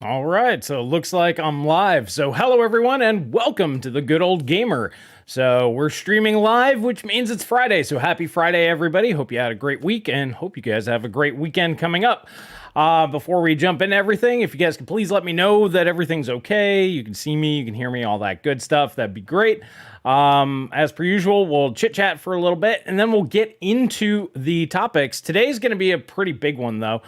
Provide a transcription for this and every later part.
All right, so it looks like I'm live. So hello everyone and welcome to the Good Old Gamer. So we're streaming live, which means it's Friday. So happy Friday, everybody. Hope you had a great week and hope you guys have a great weekend coming up. Before we jump into everything, if you guys can please let me know that everything's okay. You can see me, you can hear me, all that good stuff. That'd be great. As per usual, we'll chit chat for a little bit and then we'll get into the topics. Today's going to be a pretty big one though.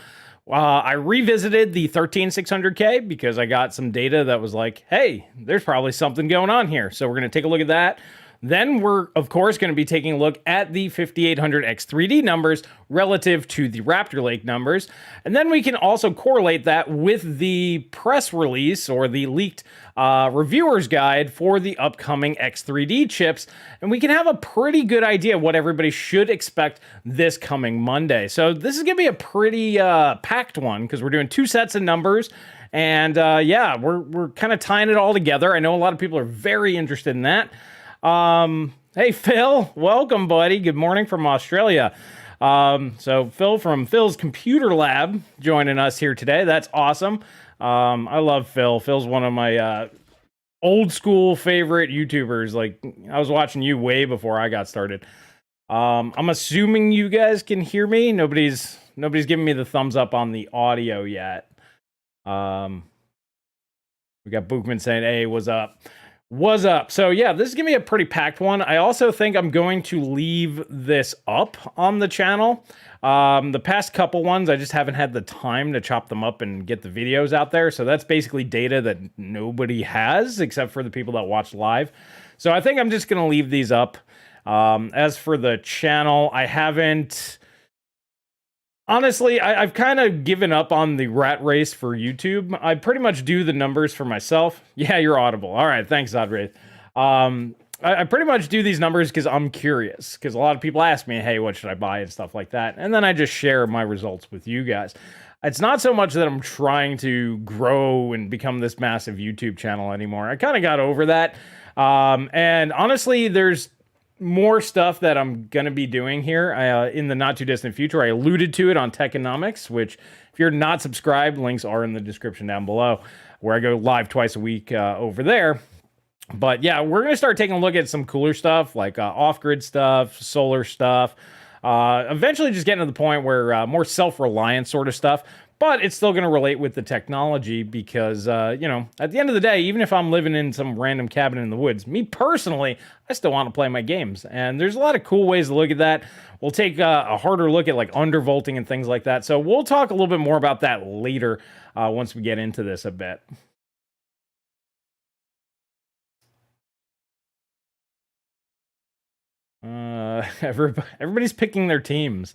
I revisited the 13600K because I got some data that was like, hey, there's probably something going on here. So we're going to take a look at that. Then we're, of course, going to be taking a look at the 5800X3D numbers relative to the Raptor Lake numbers. And then we can also correlate that with the press release or the leaked reviewer's guide for the upcoming X3D chips. And we can have a pretty good idea what everybody should expect this coming Monday. So this is going to be a pretty packed one because we're doing two sets of numbers. And yeah, we're kind of tying it all together. I know a lot of people are very interested in that. Hey Phil, welcome buddy. Good morning from Australia. So Phil from Phil's Computer Lab joining us here today. That's awesome. I love Phil. Phil's one of my old school favorite YouTubers. Like I was watching you way before I got started. I'm assuming you guys can hear me. Nobody's giving me the thumbs up on the audio yet. We got Bookman saying, "Hey, what's up?" What's up? So yeah, this is gonna be a pretty packed one. I also think I'm going to leave this up on the channel. The past couple ones, I just haven't had the time to chop them up and get the videos out there. So that's basically data that nobody has except for the people that watch live. So I think I'm just gonna leave these up. As for the channel, I haven't... Honestly, I've kind of given up on the rat race for YouTube. I pretty much do the numbers for myself. Yeah, you're audible. All right, thanks, Zodwraith. I pretty much do these numbers because I'm curious. Because a lot of people ask me, hey, what should I buy and stuff like that. And then I just share my results with you guys. It's not so much that I'm trying to grow and become this massive YouTube channel anymore. I kind of got over that. And honestly, there's more stuff that I'm going to be doing here in the not too distant future. I alluded to it on Techonomics, which if you're not subscribed, links are in the description down below, where I go live twice a week over there. But yeah, we're going to start taking a look at some cooler stuff like off-grid stuff, solar stuff, eventually just getting to the point where more self-reliant sort of stuff. But it's still going to relate with the technology because, you know, at the end of the day, even if I'm living in some random cabin in the woods, me personally, I still want to play my games. And there's a lot of cool ways to look at that. We'll take a harder look at like undervolting and things like that. So we'll talk a little bit more about that later once we get into this a bit. Everybody's picking their teams.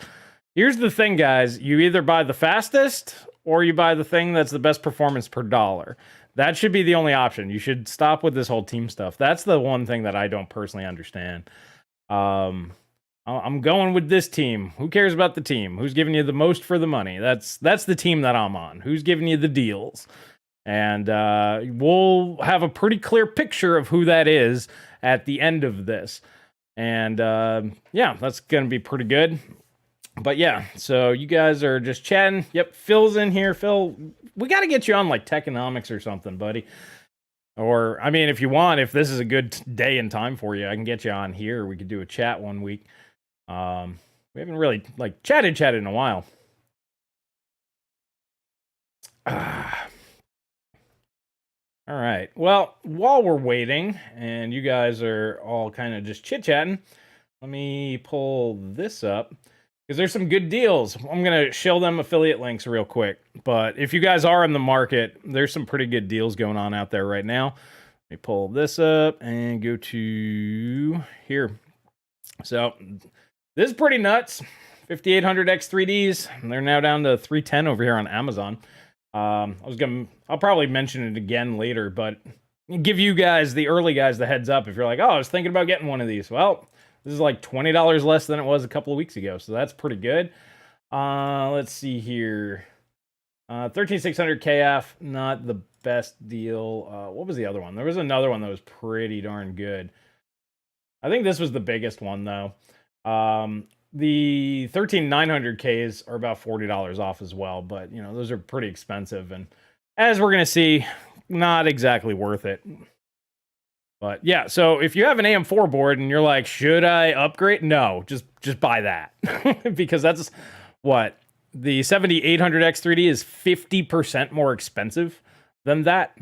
Here's the thing, guys. You either buy the fastest or you buy the thing that's the best performance per dollar. That should be the only option. You should stop with this whole team stuff. That's the one thing that I don't personally understand. I'm going with this team. Who cares about the team? Who's giving you the most for the money? That's the team that I'm on. Who's giving you the deals? And we'll have a pretty clear picture of who that is at the end of this. And yeah, that's going to be pretty good. But yeah, so you guys are just chatting. Yep, Phil's in here. Phil, we got to get you on like Techonomics or something, buddy. Or, I mean, if you want, if this is a good day and time for you, I can get you on here. We could do a chat one week. We haven't really like chatted in a while. All right. Well, while we're waiting and you guys are all kind of just chit-chatting, let me pull this up. Because there's some good deals. I'm going to show them affiliate links real quick. But if you guys are in the market, there's some pretty good deals going on out there right now. Let me pull this up and go to here. So this is pretty nuts. 5800X3Ds. They're now down to 310 over here on Amazon. I'll probably mention it again later, but give you guys, the early guys, the heads up if you're like, oh, I was thinking about getting one of these. Well, this is like $20 less than it was a couple of weeks ago, so that's pretty good. Let's see here. 13600 KF, not the best deal. What was the other one? There was another one that was pretty darn good. I think this was the biggest one, though. The 13900Ks are about $40 off as well, but, you know, those are pretty expensive, and as we're going to see, not exactly worth it. But yeah, so if you have an AM4 board and you're like, should I upgrade? No, just buy that. Because that's what the 7800X3D is 50% more expensive than that.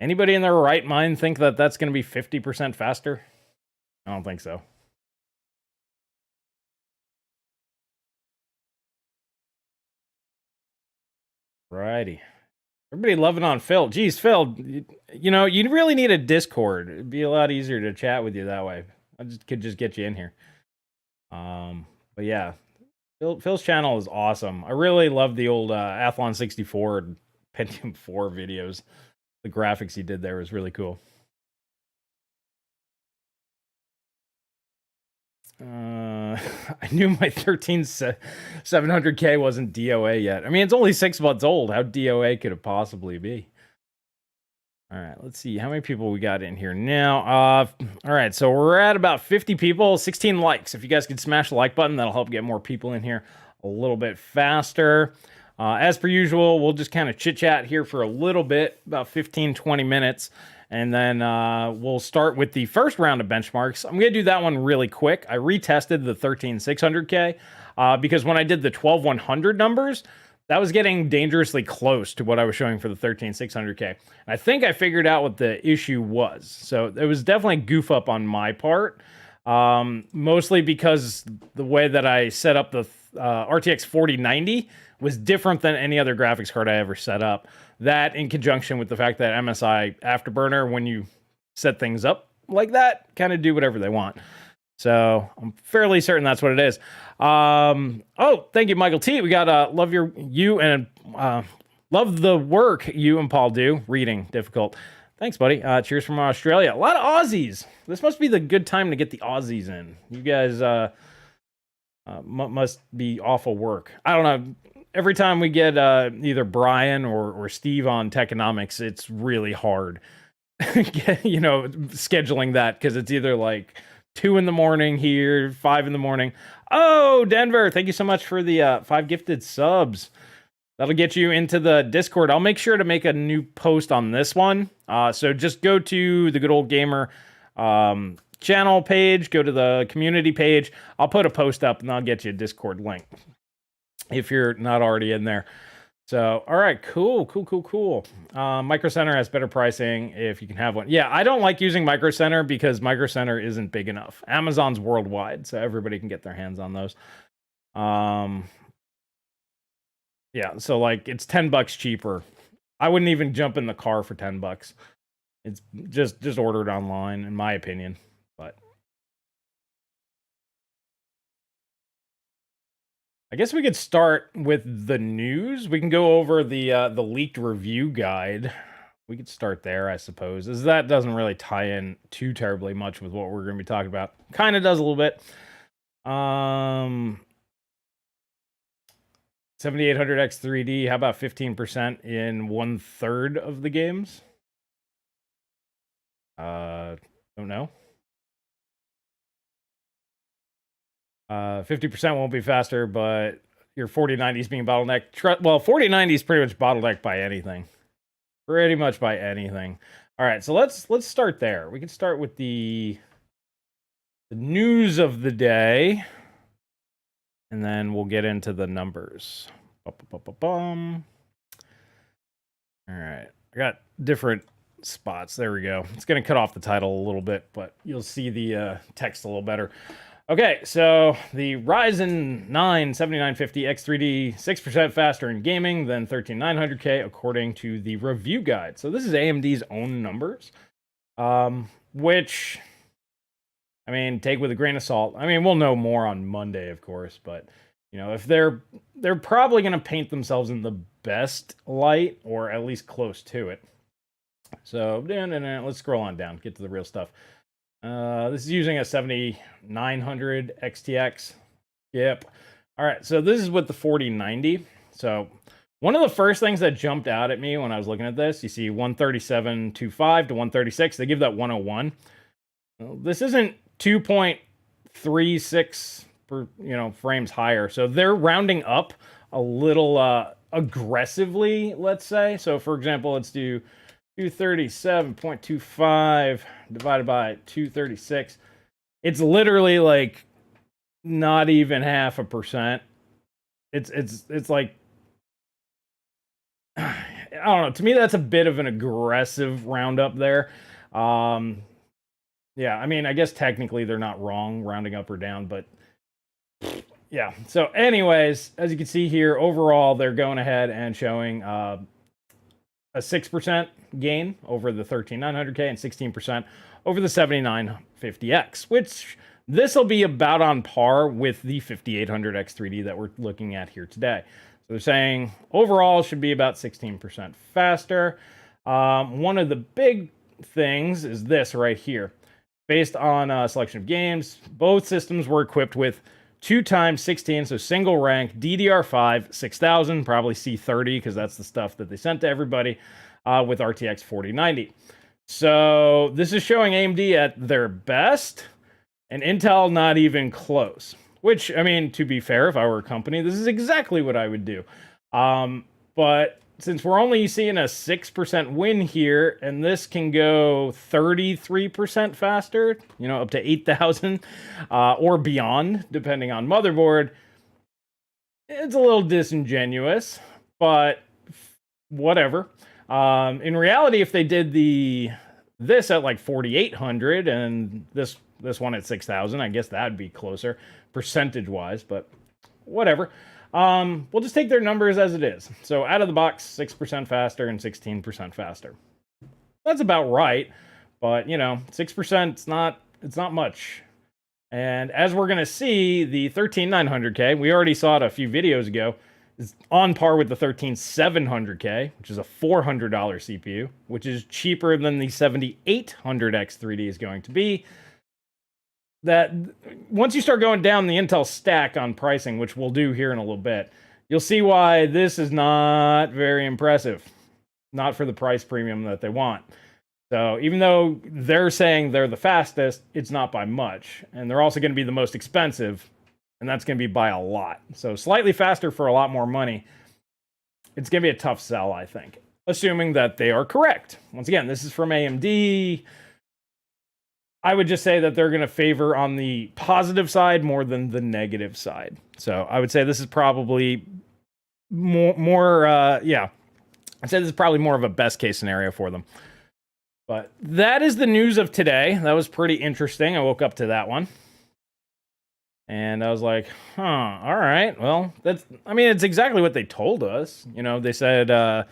Anybody in their right mind think that that's going to be 50% faster? I don't think so. Righty. Everybody loving on Phil. Geez, Phil, you know, you really need a Discord. It'd be a lot easier to chat with you that way. Could just get you in here. But yeah, Phil's channel is awesome. I really love the old Athlon 64 and Pentium 4 videos. The graphics he did there was really cool. I knew my 13700K wasn't DOA yet. I mean, it's only 6 months old. How DOA could it possibly be? All right, let's see how many people we got in here now. All right, so we're at about 50 people, 16 likes. If you guys could smash the like button, that'll help get more people in here a little bit faster. As per usual, we'll just kind of chit-chat here for a little bit, about 15, 20 minutes. And then we'll start with the first round of benchmarks. I'm going to do that one really quick. I retested the 13600K because when I did the 12100 numbers, that was getting dangerously close to what I was showing for the 13600K. And I think I figured out what the issue was. So it was definitely a goof up on my part, mostly because the way that I set up the RTX 4090 was different than any other graphics card I ever set up. That in conjunction with the fact that MSI Afterburner, when you set things up like that, kind of do whatever they want. So I'm fairly certain that's what it is. Oh, thank you, Michael T. We got love you and love the work you and Paul do. Reading difficult. Thanks, buddy. Cheers from Australia. A lot of Aussies. This must be the good time to get the Aussies in. You guys must be awful work. I don't know. Every time we get either Brian or Steve on Techonomics, it's really hard, you know, scheduling that because it's either like 2 in the morning here, 5 in the morning. Oh, Denver, thank you so much for the 5 gifted subs. That'll get you into the Discord. I'll make sure to make a new post on this one. So just go to the Good Old Gamer channel page, go to the community page. I'll put a post up and I'll get you a Discord link if you're not already in there. So, all right, cool. Micro Center has better pricing if you can have one. Yeah, I don't like using Micro Center because Micro Center isn't big enough. Amazon's worldwide, so everybody can get their hands on those. Yeah, so like it's $10 cheaper. I wouldn't even jump in the car for $10. It's just order it online, in my opinion. But I guess we could start with the news. We can go over the leaked review guide. We could start there, I suppose, as that doesn't really tie in too terribly much with what we're going to be talking about. Kind of does a little bit. 7800X3D, how about 15% in 1/3 of the games? Don't know. 50% won't be faster, but your 4090 is being bottlenecked. Well, 4090 is pretty much bottlenecked by anything. Pretty much by anything. All right, so let's start there. We can start with the news of the day, and then we'll get into the numbers. All right, I got different spots. There we go. It's going to cut off the title a little bit, but you'll see the text a little better. Okay, so the Ryzen 9 7950 X3D 6% faster in gaming than 13900K according to the review guide. So this is AMD's own numbers, which, I mean, take with a grain of salt. I mean, we'll know more on Monday, of course, but you know, if they're probably going to paint themselves in the best light, or at least close to it. So let's scroll on down, get to the real stuff. This is using a 7900 XTX. Yep. All right, so this is with the 4090. So one of the first things that jumped out at me when I was looking at this, you see 137.25 to 136. They give that 101. Well, this isn't 2.36 per, frames higher. So they're rounding up a little aggressively, let's say. So for example, let's do 237.25 divided by 236. It's literally like not even 0.5%. It's like, I don't know. To me, that's a bit of an aggressive roundup there. Yeah, I mean, I guess technically they're not wrong rounding up or down, but yeah. So anyways, as you can see here, overall, they're going ahead and showing a 6% gain over the 13900K and 16% over the 7950X, which this will be about on par with the 5800X 3D that we're looking at here today. So they're saying overall should be about 16% faster. One of the big things is this right here. Based on a selection of games, both systems were equipped with 2x16, so single rank DDR5 6000, probably C30 because that's the stuff that they sent to everybody, with RTX 4090. So this is showing AMD at their best and Intel not even close. Which, I mean, to be fair, if I were a company, this is exactly what I would do. But since we're only seeing a 6% win here, and this can go 33% faster, you know, up to 8,000 or beyond, depending on motherboard, it's a little disingenuous, but whatever. In reality, if they did this at like 4,800 and this one at 6,000, I guess that'd be closer percentage-wise, but whatever. We'll just take their numbers as it is. So out of the box, 6% faster and 16% faster. That's about right, but you know, 6% it's not much. And as we're gonna see, the 13900K, we already saw it a few videos ago, is on par with the 13700K, which is a $400 CPU, which is cheaper than the 7800X 3D is going to be. That once you start going down the Intel stack on pricing, which we'll do here in a little bit, you'll see why this is not very impressive. Not for the price premium that they want. So even though they're saying they're the fastest, it's not by much. And they're also going to be the most expensive, and that's going to be by a lot. So slightly faster for a lot more money. It's going to be a tough sell, I think. Assuming that they are correct. Once again, this is from AMD. I would just say that they're going to favor on the positive side more than the negative side. So I would say this is probably yeah. I'd say this is probably more of a best case scenario for them. But that is the news of today. That was pretty interesting. I woke up to that one. And I was like, huh, all right. Well, it's exactly what they told us. You know, they said,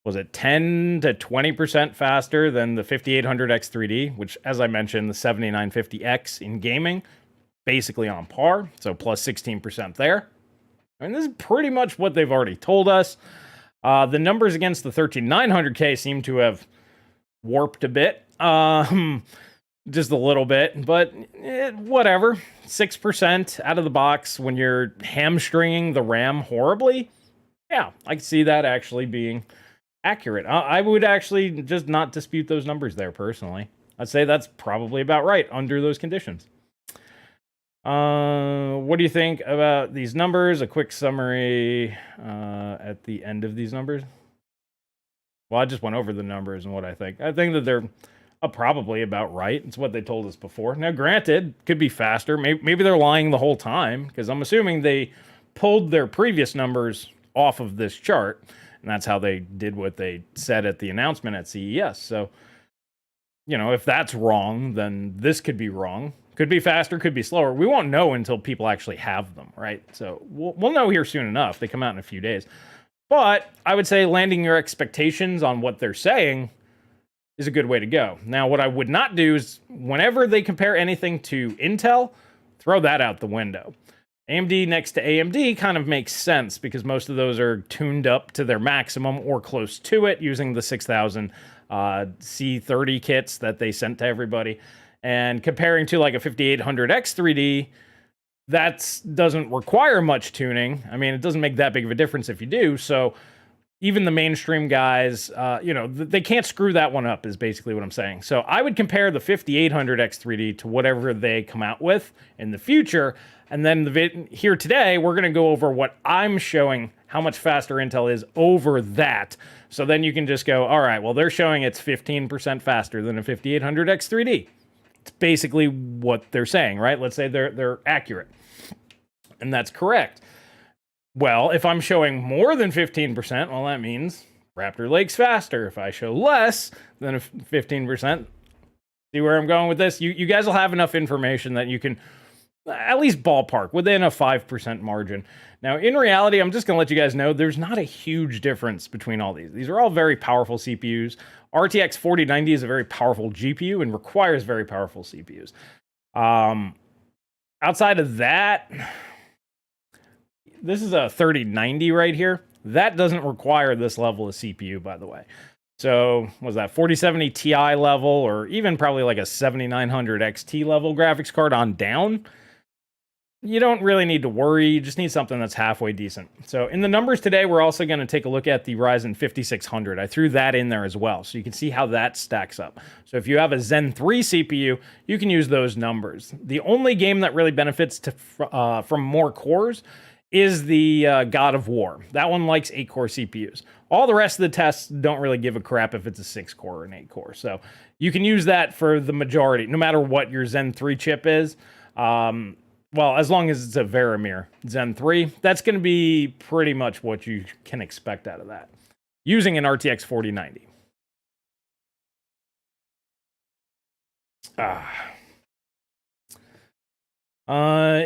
was it 10 to 20% faster than the 5800X 3D, which, as I mentioned, the 7950X in gaming, basically on par, so plus 16% there. I mean, this is pretty much what they've already told us. The numbers against the 13900K seem to have warped a bit, just a little bit, but whatever. 6% out of the box when you're hamstringing the RAM horribly. Yeah, I can see that actually being accurate. I would actually just not dispute those numbers there personally. I'd say that's probably about right under those conditions. What do you think about these numbers? A quick summary at the end of these numbers. Well, I just went over the numbers and what I think. I think that they're probably about right. It's what they told us before. Now, granted, could be faster. Maybe they're lying the whole time, because I'm assuming they pulled their previous numbers off of this chart. And that's how they did what they said at the announcement at CES. So, you know, if that's wrong, then this could be wrong. Could be faster, could be slower. We won't know until people actually have them, right? So we'll know here soon enough. They come out in a few days. But I would say landing your expectations on what they're saying is a good way to go. Now, what I would not do is whenever they compare anything to Intel, throw that out the window. AMD next to AMD kind of makes sense because most of those are tuned up to their maximum or close to it using the 6000 C30 kits that they sent to everybody. And comparing to like a 5800X 3D, that doesn't require much tuning. I mean, it doesn't make that big of a difference if you do. So even the mainstream guys, they can't screw that one up is basically what I'm saying. So I would compare the 5800X3D to whatever they come out with in the future. And then here today, we're going to go over what I'm showing, how much faster Intel is over that. So then you can just go, all right, well, they're showing it's 15% faster than a 5800X3D. It's basically what they're saying, right? Let's say they're accurate. And that's correct. Well, if I'm showing more than 15%, well, that means Raptor Lake's faster. If I show less than 15%, see where I'm going with this? You guys will have enough information that you can at least ballpark within a 5% margin. Now, in reality, I'm just going to let you guys know there's not a huge difference between all these. These are all very powerful CPUs. RTX 4090 is a very powerful GPU and requires very powerful CPUs. Outside of that, this is a 3090 right here. That doesn't require this level of CPU, by the way. So, was that 4070 Ti level, or even probably like a 7900 XT level graphics card on down? You don't really need to worry. You just need something that's halfway decent. So in the numbers today, we're also going to take a look at the Ryzen 5600. I threw that in there as well, so you can see how that stacks up. So if you have a Zen 3 CPU, you can use those numbers. The only game that really benefits from more cores is the God of War. That one likes 8-core CPUs. All the rest of the tests don't really give a crap if it's a 6-core or an 8-core. So you can use that for the majority, no matter what your Zen 3 chip is. Well, as long as it's a Veramir Zen 3, that's going to be pretty much what you can expect out of that, using an RTX 4090.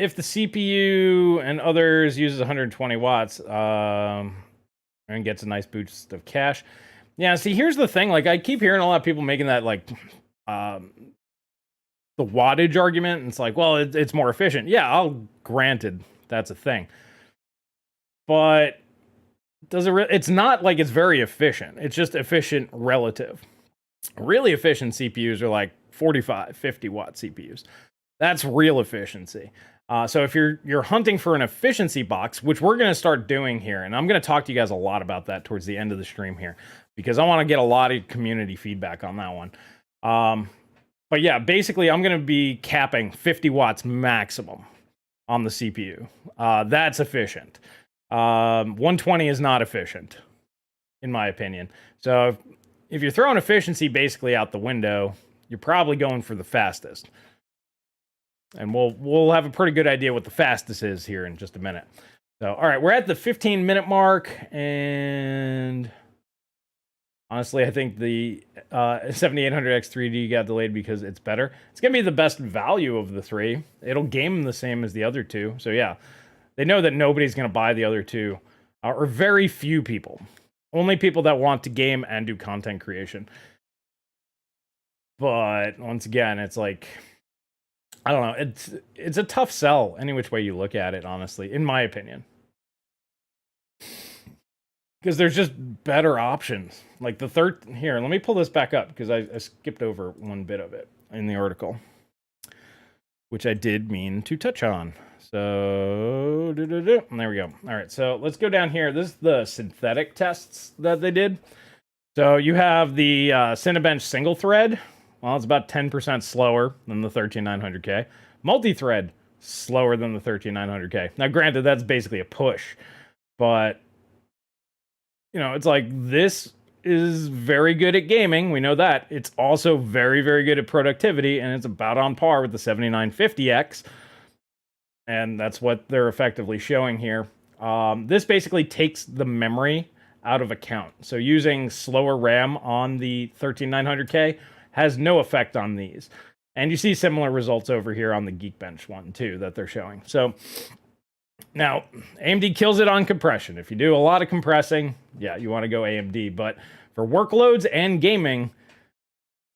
If the CPU and others uses 120 watts and gets a nice boost of cache. Yeah, see, here's the thing. Like, I keep hearing a lot of people making that, like, the wattage argument, and it's like, well, it's more efficient. Yeah, granted, that's a thing. But does it it's not like it's very efficient. It's just efficient relative. Really efficient CPUs are like 45, 50 watt CPUs. That's real efficiency. So if you're hunting for an efficiency box, which we're going to start doing here, and I'm going to talk to you guys a lot about that towards the end of the stream here, because I want to get a lot of community feedback on that one. But yeah, basically, I'm going to be capping 50 watts maximum on the CPU. That's efficient. 120 is not efficient, in my opinion. So if you're throwing efficiency basically out the window, you're probably going for the fastest. And we'll have a pretty good idea what the fastest is here in just a minute. So, all right, we're at the 15-minute mark, and honestly, I think the 7800X3D got delayed because it's better. It's going to be the best value of the three. It'll game the same as the other two. So yeah, they know that nobody's going to buy the other two, or very few people. Only people that want to game and do content creation. But once again, it's like, I don't know. It's a tough sell any which way you look at it, honestly, in my opinion. Because there's just better options. Like the third... Here, let me pull this back up, because I skipped over one bit of it in the article, which I did mean to touch on. So... And there we go. All right, so let's go down here. This is the synthetic tests that they did. So you have the Cinebench single thread. Well, it's about 10% slower than the 13900K. Multi-thread, slower than the 13900K. Now, granted, that's basically a push, but you know, it's like, this is very good at gaming. We know that. It's also very, very good at productivity, and it's about on par with the 7950X. And that's what they're effectively showing here. This basically takes the memory out of account. So using slower RAM on the 13900K has no effect on these. And you see similar results over here on the Geekbench one, too, that they're showing. So now, AMD kills it on compression. If you do a lot of compressing, yeah, you want to go AMD. But for workloads and gaming,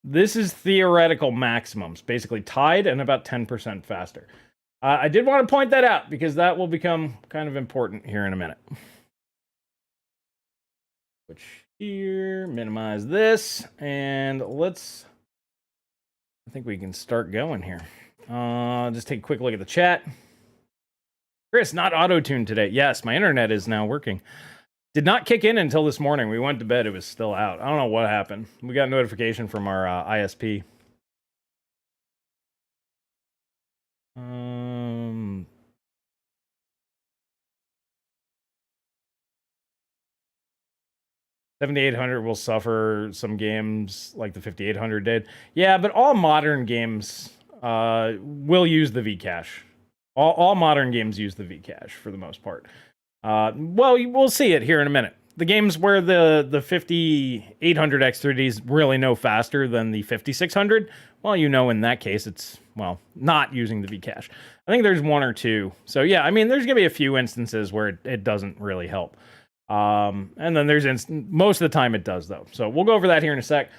this is theoretical maximums, basically tied and about 10% faster. I did want to point that out, because that will become kind of important here in a minute. Which here, minimize this, and let's... I think we can start going here. Just take a quick look at the chat. Chris, not auto-tuned today. Yes, my internet is now working. Did not kick in until this morning. We went to bed. It was still out. I don't know what happened. We got a notification from our ISP. 7800 will suffer some games like the 5800 did. Yeah, but all modern games will use the Vcache. All modern games use the Vcache for the most part. Well, we'll see it here in a minute. The games where the 5800 X3D is really no faster than the 5600, well, you know, in that case, it's, well, not using the Vcache. I think there's one or two. So, yeah, I mean, there's going to be a few instances where it doesn't really help. And then there's most of the time it does, though. So we'll go over that here in a sec.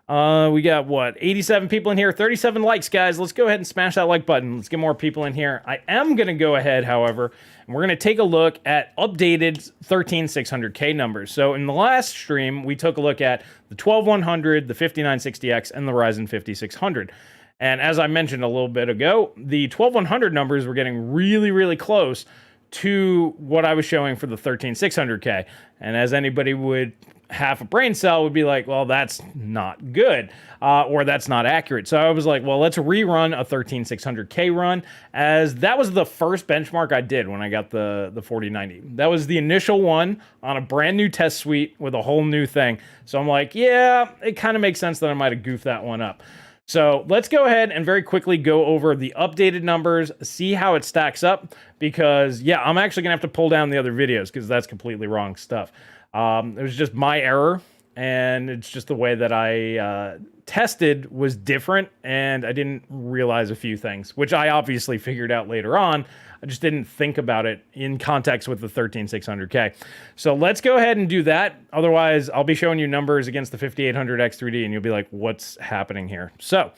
We got, what, 87 people in here, 37 likes, guys. Let's go ahead and smash that like button. Let's get more people in here. I am going to go ahead, however, and we're going to take a look at updated 13600K numbers. So in the last stream, we took a look at the 12100, the 5960X, and the Ryzen 5600. And as I mentioned a little bit ago, the 12100 numbers were getting really, really close to what I was showing for the 13600K. And as anybody would have a brain cell would be like, well, that's not good, or that's not accurate. So I was like, well, let's rerun a 13600K run, as that was the first benchmark I did when I got the 4090. That was the initial one on a brand new test suite with a whole new thing. So I'm like, yeah, it kind of makes sense that I might have goofed that one up. So let's go ahead and very quickly go over the updated numbers, see how it stacks up, because, yeah, I'm actually going to have to pull down the other videos because that's completely wrong stuff. It was just my error, and it's just the way that I tested was different, and I didn't realize a few things, which I obviously figured out later on. I just didn't think about it in context with the 13600K. So let's go ahead and do that. Otherwise, I'll be showing you numbers against the 5800 X3D, and you'll be like, what's happening here? So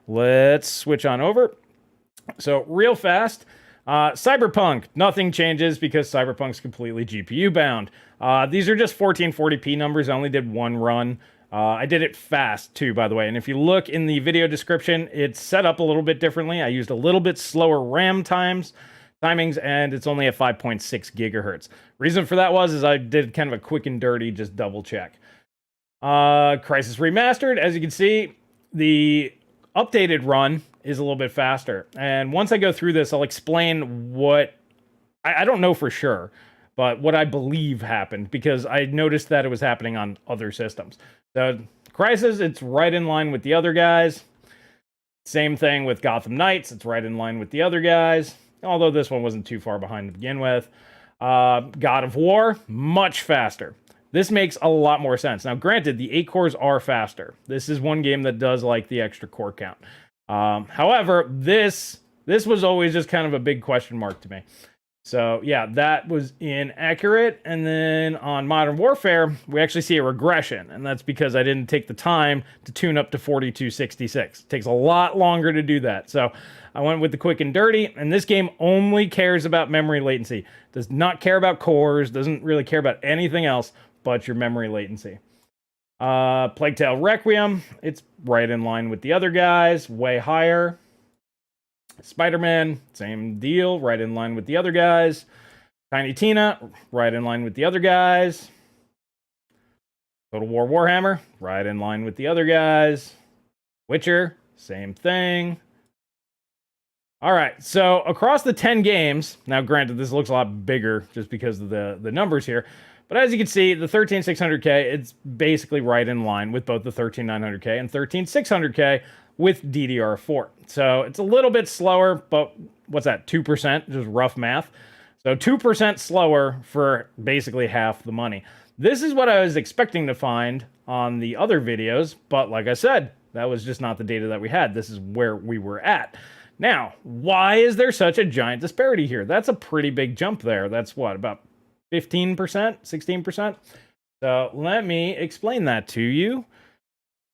let's switch on over. So real fast, Cyberpunk, nothing changes because Cyberpunk's completely GPU bound. These are just 1440p numbers. I only did one run. I did it fast too, by the way. And if you look in the video description, it's set up a little bit differently. I used a little bit slower RAM timings, and it's only at 5.6 gigahertz. Reason for that is I did kind of a quick and dirty, just double check. Crysis Remastered, as you can see, the updated run is a little bit faster. And once I go through this, I'll explain what, I don't know for sure, but what I believe happened, because I noticed that it was happening on other systems. So Crysis, it's right in line with the other guys. Same thing with Gotham Knights, it's right in line with the other guys, although this one wasn't too far behind to begin with. God of War, much faster. This makes a lot more sense. Now, granted, the 8 cores are faster. This is one game that does like the extra core count. However, this was always just kind of a big question mark to me. So, yeah, that was inaccurate. And then on Modern Warfare, we actually see a regression. And that's because I didn't take the time to tune up to 4266. It takes a lot longer to do that. So I went with the quick and dirty. And this game only cares about memory latency. Does not care about cores. Doesn't really care about anything else but your memory latency. Plague Tale Requiem, it's right in line with the other guys, way higher. Spider-Man, same deal, right in line with the other guys. Tiny Tina, right in line with the other guys. Total War Warhammer, right in line with the other guys. Witcher, same thing. All right, so across the 10 games, now granted this looks a lot bigger just because of the numbers here, but as you can see, the 13600K, it's basically right in line with both the 13900K and 13600K with DDR4. So it's a little bit slower, but what's that, 2%? Just rough math. So 2% slower for basically half the money. This is what I was expecting to find on the other videos, but like I said, that was just not the data that we had. This is where we were at. Now, why is there such a giant disparity here? That's a pretty big jump there. That's what, about 15%, 16%? So let me explain that to you.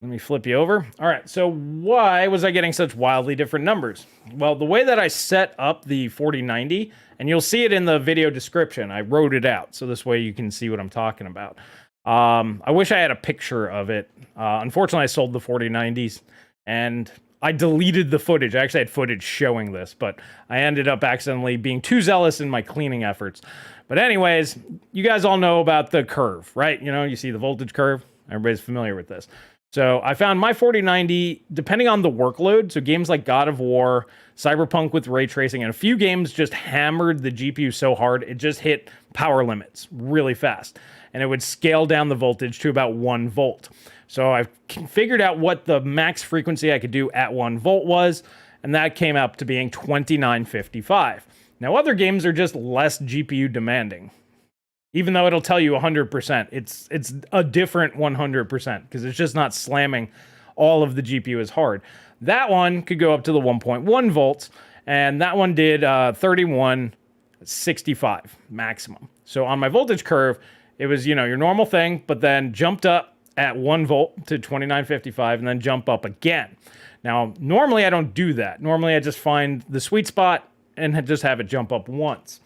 Let me flip you over. All right, so why was I getting such wildly different numbers? Well, the way that I set up the 4090, and you'll see it in the video description, I wrote it out, so this way you can see what I'm talking about. I wish I had a picture of it. Unfortunately, I sold the 4090s, and I deleted the footage. I actually had footage showing this, but I ended up accidentally being too zealous in my cleaning efforts. But anyways, you guys all know about the curve, right? You know, you see the voltage curve. Everybody's familiar with this. So I found my 4090, depending on the workload, so games like God of War, Cyberpunk with ray tracing, and a few games just hammered the GPU so hard, it just hit power limits really fast. And it would scale down the voltage to about 1 volt. So I figured out what the max frequency I could do at 1 volt was, and that came up to being 2955. Now, other games are just less GPU demanding. Even though it'll tell you 100%, it's a different 100% because it's just not slamming all of the GPU as hard. That one could go up to the 1.1 volts, and that one did 3165 maximum. So on my voltage curve, it was, you know, your normal thing, but then jumped up at 1 volt to 2955 and then jump up again. Now, normally I don't do that. Normally I just find the sweet spot and just have it jump up once.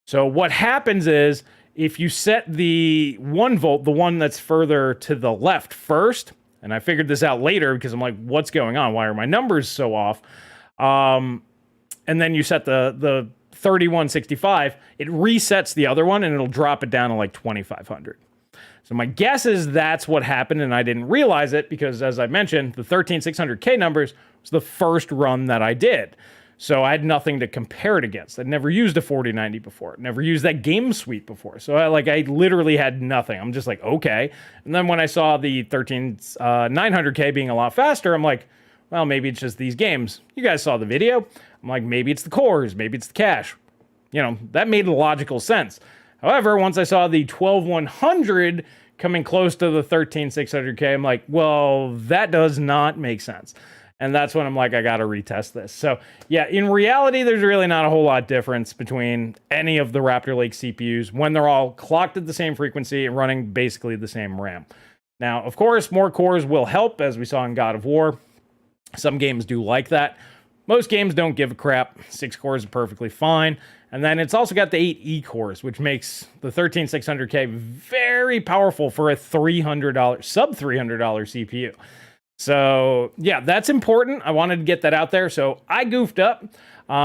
So what happens is, if you set the 1 volt, the one that's further to the left first, and I figured this out later because I'm like, what's going on? Why are my numbers so off? And then you set the 3165, it resets the other one and it'll drop it down to like 2500. So my guess is that's what happened, and I didn't realize it because, as I mentioned, the 13600K numbers was the first run that I did. So I had nothing to compare it against. I'd never used a 4090 before. Never used that game suite before. So I literally had nothing. I'm just like, okay. And then when I saw the 13900K being a lot faster, I'm like, well, maybe it's just these games. You guys saw the video. I'm like, maybe it's the cores. Maybe it's the cache. You know, that made logical sense. However, once I saw the 12100 coming close to the 13600K, I'm like, well, that does not make sense. And that's when I'm like, I got to retest this. So yeah, in reality, there's really not a whole lot difference between any of the Raptor Lake CPUs when they're all clocked at the same frequency and running basically the same RAM. Now, of course, more cores will help, as we saw in God of War. Some games do like that. Most games don't give a crap. 6 cores are perfectly fine. And then it's also got the 8 E cores, which makes the 13600K very powerful for a $300, sub $300 CPU. So yeah, that's important. I wanted to get that out there. So I goofed up.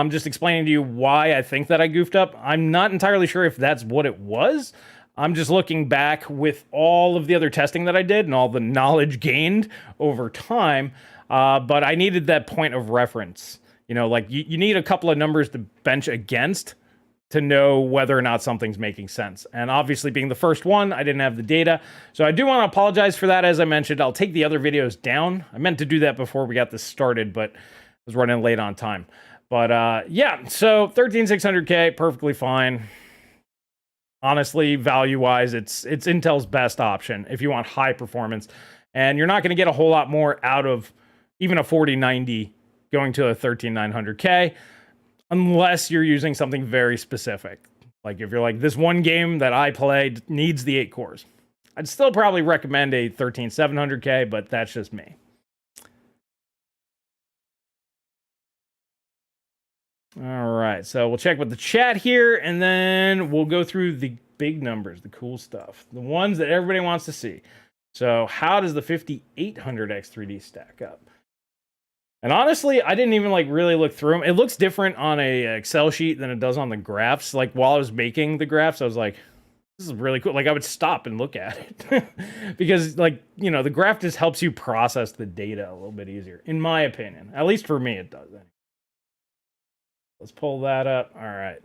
Just explaining to you why I think that I goofed up. I'm not entirely sure if that's what it was. I'm just looking back with all of the other testing that I did and all the knowledge gained over time. But I needed that point of reference. You know, like you need a couple of numbers to bench against to know whether or not something's making sense. And obviously, being the first one, I didn't have the data. So I do want to apologize for that. As I mentioned, I'll take the other videos down. I meant to do that before we got this started, but I was running late on time. But yeah, so 13600K, perfectly fine. Honestly, value-wise, it's Intel's best option if you want high performance. And you're not going to get a whole lot more out of even a 4090 going to a 13900K. Unless you're using something very specific. Like if you're like, this one game that I played needs the 8 cores. I'd still probably recommend a 13700K, but that's just me. All right, so we'll check with the chat here, and then we'll go through the big numbers, the cool stuff, the ones that everybody wants to see. So how does the 5800X 3D stack up? And honestly, I didn't even like really look through them. It looks different on a Excel sheet than it does on the graphs. Like while I was making the graphs, I was like, this is really cool. Like I would stop and look at it because like, you know, the graph just helps you process the data a little bit easier, in my opinion. At least for me, it does. Let's pull that up. All right.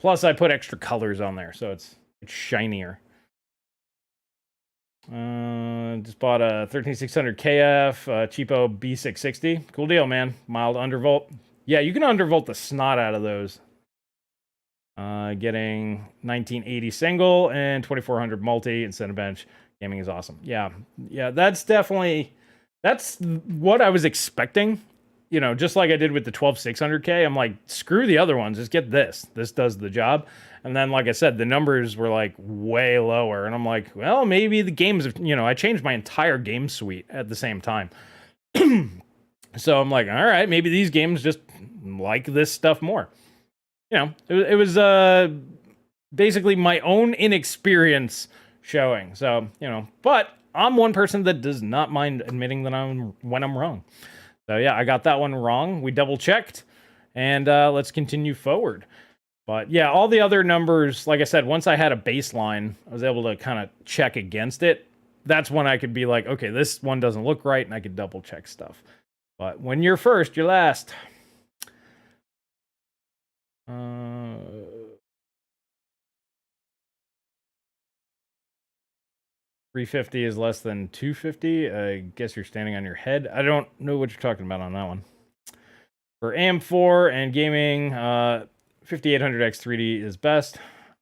Plus I put extra colors on there, so it's shinier. Just bought a 13600 KF cheapo B660. Cool deal, man. Mild undervolt. Yeah, you can undervolt the snot out of those. Getting 1980 single and 2400 multi and Cinebench gaming is awesome. Yeah, that's what I was expecting. You know, just like I did with the 12600K, I'm like, screw the other ones, just get this. This does the job. And then, like I said, the numbers were like way lower. And I'm like, well, maybe the games, you know, I changed my entire game suite at the same time. So I'm like, all right, maybe these games just like this stuff more. You know, it was basically my own inexperience showing. So, you know, but I'm one person that does not mind admitting that when I'm wrong. So yeah, I got that one wrong. We double checked, and let's continue forward. But yeah, all the other numbers, like I said, once I had a baseline, I was able to kind of check against it. That's when I could be like, okay, this one doesn't look right, and I could double check stuff. But when you're first, you're last. 350 is less than 250. I guess you're standing on your head. I don't know what you're talking about on that one. For AM4 and gaming, 5800X3D is best.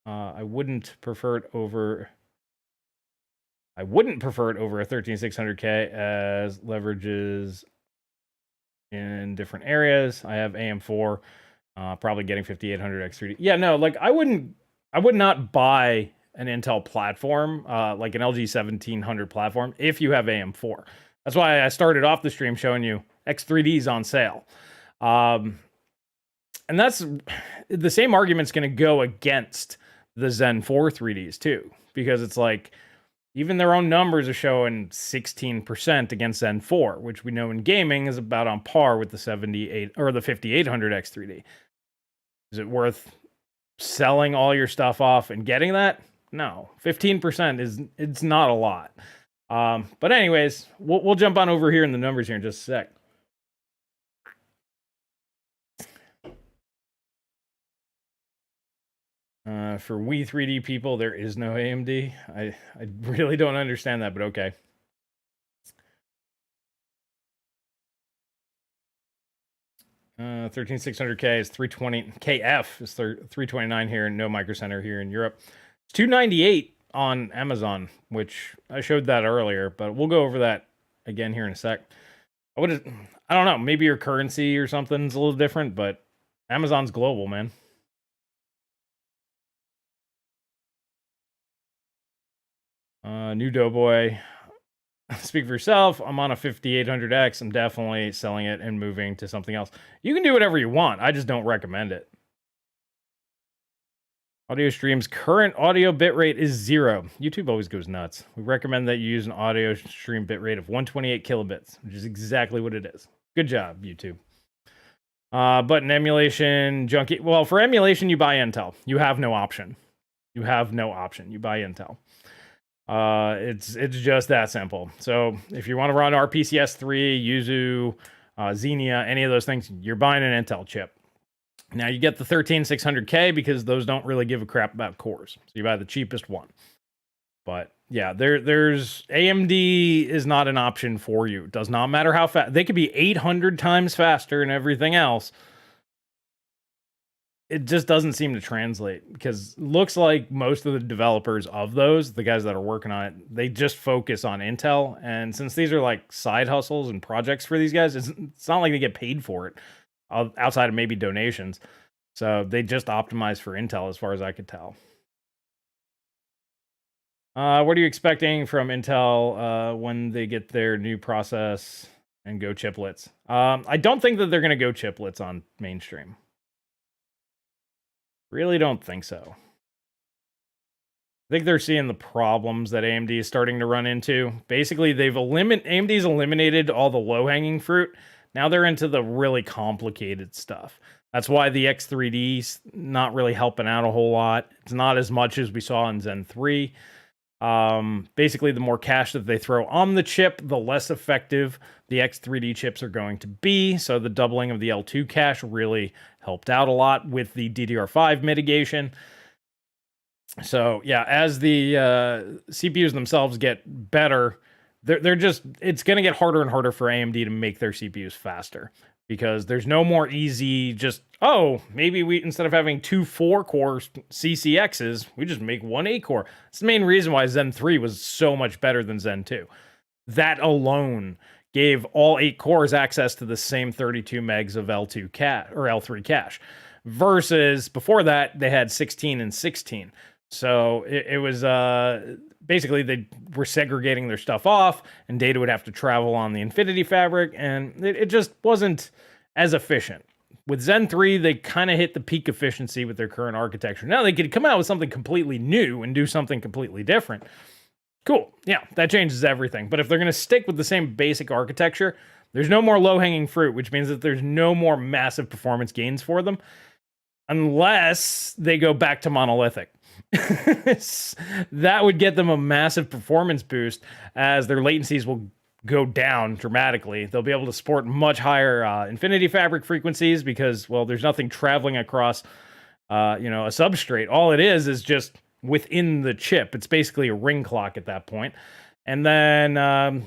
I wouldn't prefer it over a 13600K as leverages in different areas. I have AM4, probably getting 5800X3D. Yeah, no, like I would not buy an Intel platform, like an LG 1700 platform, if you have AM4. That's why I started off the stream showing you X3Ds on sale. And that's the same argument's going to go against the Zen 4 3Ds too, because it's like even their own numbers are showing 16% against Zen 4, which we know in gaming is about on par with the 78 or the 5800 X3D. Is it worth selling all your stuff off and getting that? No, 15% it's not a lot. But anyways, we'll jump on over here in the numbers here in just a sec. For we 3D people, there is no AMD. I really don't understand that, but okay. Uh, 13600K is 320. KF is 329 here, and no Micro Center here in Europe. It's 298 on Amazon, which I showed that earlier, but we'll go over that again here in a sec. I don't know, maybe your currency or something's a little different, but Amazon's global, man. New Doughboy. Speak for yourself. I'm on a 5800X. I'm definitely selling it and moving to something else. You can do whatever you want. I just don't recommend it. Audio streams. Current audio bitrate is 0. YouTube always goes nuts. We recommend that you use an audio stream bitrate of 128 kilobits, which is exactly what it is. Good job, YouTube. But in emulation, junkie. Well, for emulation, you buy Intel. You have no option. You have no option. You buy Intel. It's just that simple. So if you want to run RPCS3, Yuzu, Xenia, any of those things, you're buying an Intel chip. Now you get the 13600K because those don't really give a crap about cores. So you buy the cheapest one. But yeah, there's AMD is not an option for you. It does not matter how fast. They could be 800 times faster and everything else. It just doesn't seem to translate because it looks like most of the developers of those, the guys that are working on it, they just focus on Intel. And since these are like side hustles and projects for these guys, it's not like they get paid for it outside of maybe donations. So they just optimize for Intel as far as I could tell. What are you expecting from Intel when they get their new process and go chiplets? I don't think that they're going to go chiplets on mainstream. Really don't think so. I think they're seeing the problems that AMD is starting to run into. Basically, AMD's eliminated all the low-hanging fruit. Now they're into the really complicated stuff. That's why the X3D's not really helping out a whole lot. It's not as much as we saw in Zen 3. Basically, the more cache that they throw on the chip, the less effective the X3D chips are going to be. So the doubling of the L2 cache really helped out a lot with the DDR5 mitigation. So yeah, as the CPUs themselves get better, it's going to get harder and harder for AMD to make their CPUs faster. Because there's no more easy maybe we, instead of having 2 4-core CCXs, we just make 1 8-core. It's the main reason why Zen 3 was so much better than Zen 2. That alone gave all 8 cores access to the same 32 megs of L2 cache or L3 cache. Versus before that, they had 16 and 16. So it was basically they were segregating their stuff off, and data would have to travel on the Infinity Fabric, and it just wasn't as efficient. With Zen 3, they kind of hit the peak efficiency with their current architecture. Now they could come out with something completely new and do something completely different. Cool. Yeah, that changes everything. But if they're going to stick with the same basic architecture, There's no more low-hanging fruit, which means that there's no more massive performance gains for them unless they go back to monolithic. That would get them a massive performance boost as their latencies will go down dramatically. They'll be able to support much higher Infinity Fabric frequencies because, well, there's nothing traveling across, a substrate. All it is just within the chip. It's basically a ring clock at that point. And then, then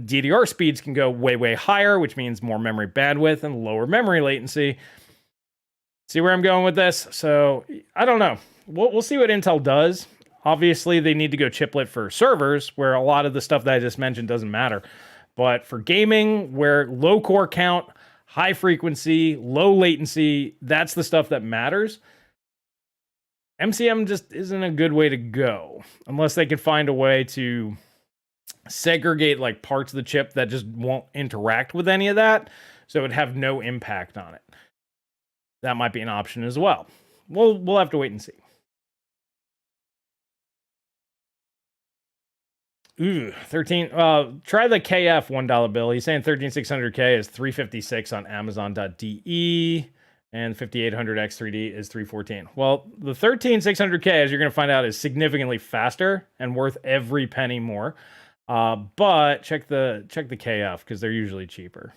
DDR speeds can go way, way higher, which means more memory bandwidth and lower memory latency. See where I'm going with this? So, I don't know. We'll see what Intel does. Obviously, they need to go chiplet for servers, where a lot of the stuff that I just mentioned doesn't matter. But for gaming, where low core count, high frequency, low latency, that's the stuff that matters. MCM just isn't a good way to go, unless they can find a way to segregate like parts of the chip that just won't interact with any of that, so it would have no impact on it. That might be an option as well. We'll have to wait and see. Ooh, 13. Try the KF $1 bill. He's saying 13600K is 356 on Amazon.de, and 5800X3D is 314. Well, the 13600K, as you're going to find out, is significantly faster and worth every penny more. But check the KF because they're usually cheaper.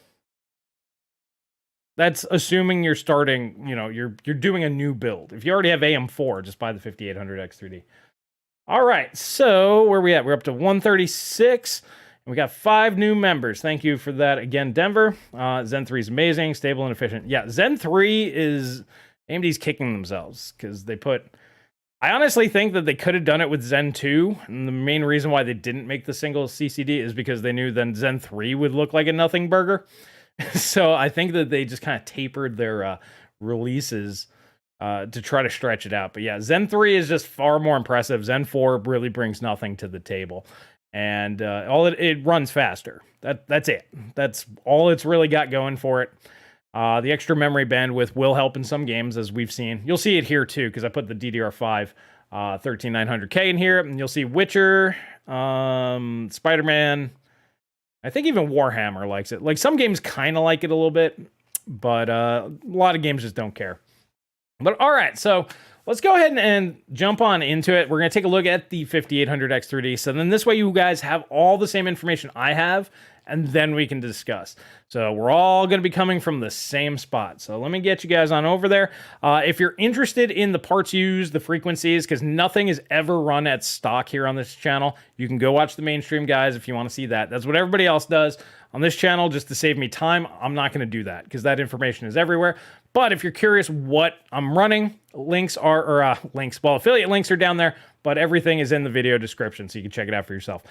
That's assuming you're starting, you're doing a new build. If you already have AM4, just buy the 5800X3D. All right, so where are we at? We're up to 136, and we got 5 new members. Thank you for that again, Denver. Zen 3 is amazing, stable, and efficient. Yeah, Zen 3 is... AMD's kicking themselves, because they put... I honestly think that they could have done it with Zen 2, and the main reason why they didn't make the single CCD is because they knew then Zen 3 would look like a nothing burger. So I think that they just kind of tapered their releases to try to stretch it out. But yeah, Zen 3 is just far more impressive. Zen 4 really brings nothing to the table. And it runs faster. That's it. That's all it's really got going for it. The extra memory bandwidth will help in some games, as we've seen. You'll see it here too, because I put the DDR5 13900K in here, and you'll see Witcher, Spider-Man. I think even Warhammer likes it. Like, some games kind of like it a little bit, but a lot of games just don't care. But all right, so let's go ahead and jump on into it. We're going to take a look at the 5800X3D. So then this way you guys have all the same information I have, and then we can discuss. So we're all going to be coming from the same spot. So let me get you guys on over there. If you're interested in the parts used, the frequencies, because nothing is ever run at stock here on this channel, you can go watch the mainstream guys if you want to see that. That's what everybody else does on this channel, just to save me time. I'm not going to do that because that information is everywhere. But if you're curious what I'm running, links are, affiliate links are down there, but everything is in the video description, so you can check it out for yourself.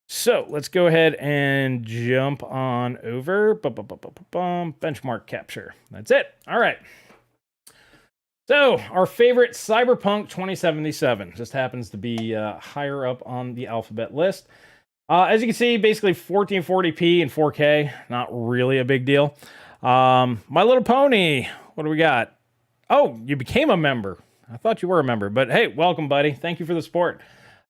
So let's go ahead and jump on over. Benchmark capture. That's it. All right. So our favorite Cyberpunk 2077 just happens to be higher up on the alphabet list. As you can see, basically 1440p and 4K, not really a big deal. My Little Pony, what do we got? Oh, you became a member. I thought you were a member, but hey, welcome, buddy. Thank you for the support.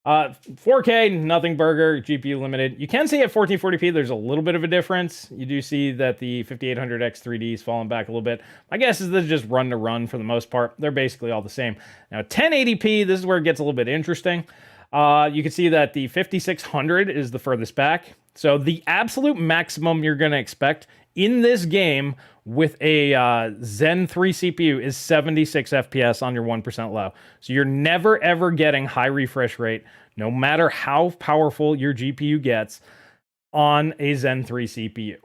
4K, nothing burger, GPU limited. You can see at 1440p, there's a little bit of a difference. You do see that the 5800X3D is falling back a little bit. My guess is this is just run to run for the most part. They're basically all the same. Now, 1080p, this is where it gets a little bit interesting. You can see that the 5600 is the furthest back. So the absolute maximum you're going to expect in this game with a Zen 3 CPU is 76 FPS on your 1% low. So you're never ever getting high refresh rate, no matter how powerful your GPU gets, on a Zen 3 CPU.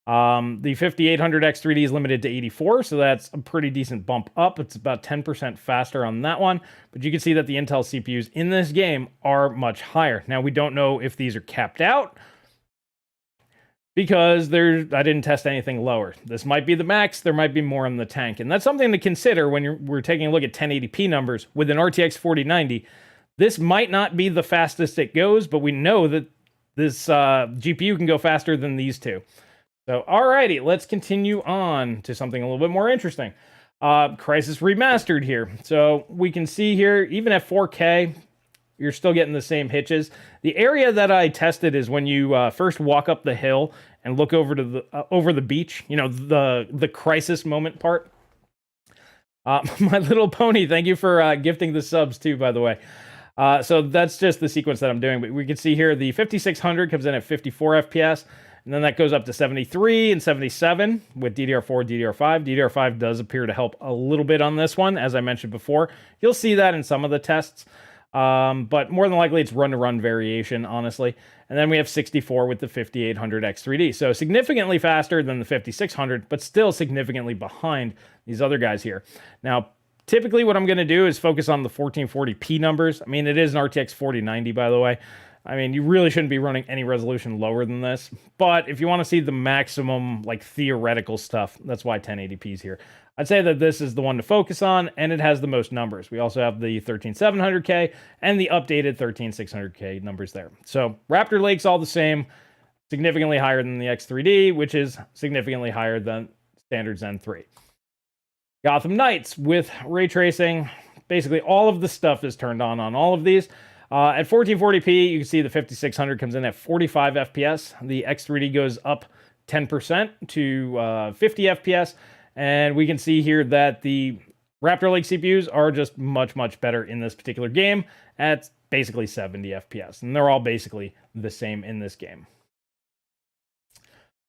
The 5800X3D is limited to 84, so that's a pretty decent bump up. It's about 10% faster on that one, but you can see that the Intel CPUs in this game are much higher. Now, we don't know if these are capped out, because I didn't test anything lower. This might be the max, there might be more in the tank. And that's something to consider when we're taking a look at 1080p numbers. With an RTX 4090, this might not be the fastest it goes, but we know that this GPU can go faster than these two. So, alrighty, let's continue on to something a little bit more interesting. Crysis Remastered here. So, we can see here, even at 4K, you're still getting the same hitches. The area that I tested is when you first walk up the hill and look over to the over the beach, you know, the crisis moment part. My Little Pony, thank you for gifting the subs too, by the way. So that's just the sequence that I'm doing, but we can see here the 5600 comes in at 54 FPS, and then that goes up to 73 and 77 with DDR4, DDR5. DDR5 does appear to help a little bit on this one, as I mentioned before. You'll see that in some of the tests, but more than likely it's run-to-run variation, honestly. And then we have 64 with the 5800 X3D. So significantly faster than the 5600, but still significantly behind these other guys here. Now, typically what I'm going to do is focus on the 1440p numbers. I mean, it is an RTX 4090, by the way. I mean, you really shouldn't be running any resolution lower than this. But if you want to see the maximum, like, theoretical stuff, that's why 1080p is here. I'd say that this is the one to focus on, and it has the most numbers. We also have the 13700K and the updated 13600K numbers there. So Raptor Lake's all the same, significantly higher than the X3D, which is significantly higher than standard Zen 3. Gotham Knights with ray tracing. Basically, all of the stuff is turned on all of these. At 1440p, you can see the 5600 comes in at 45 FPS. The X3D goes up 10% to 50 FPS. And we can see here that the Raptor Lake CPUs are just much, much better in this particular game at basically 70 FPS. And they're all basically the same in this game.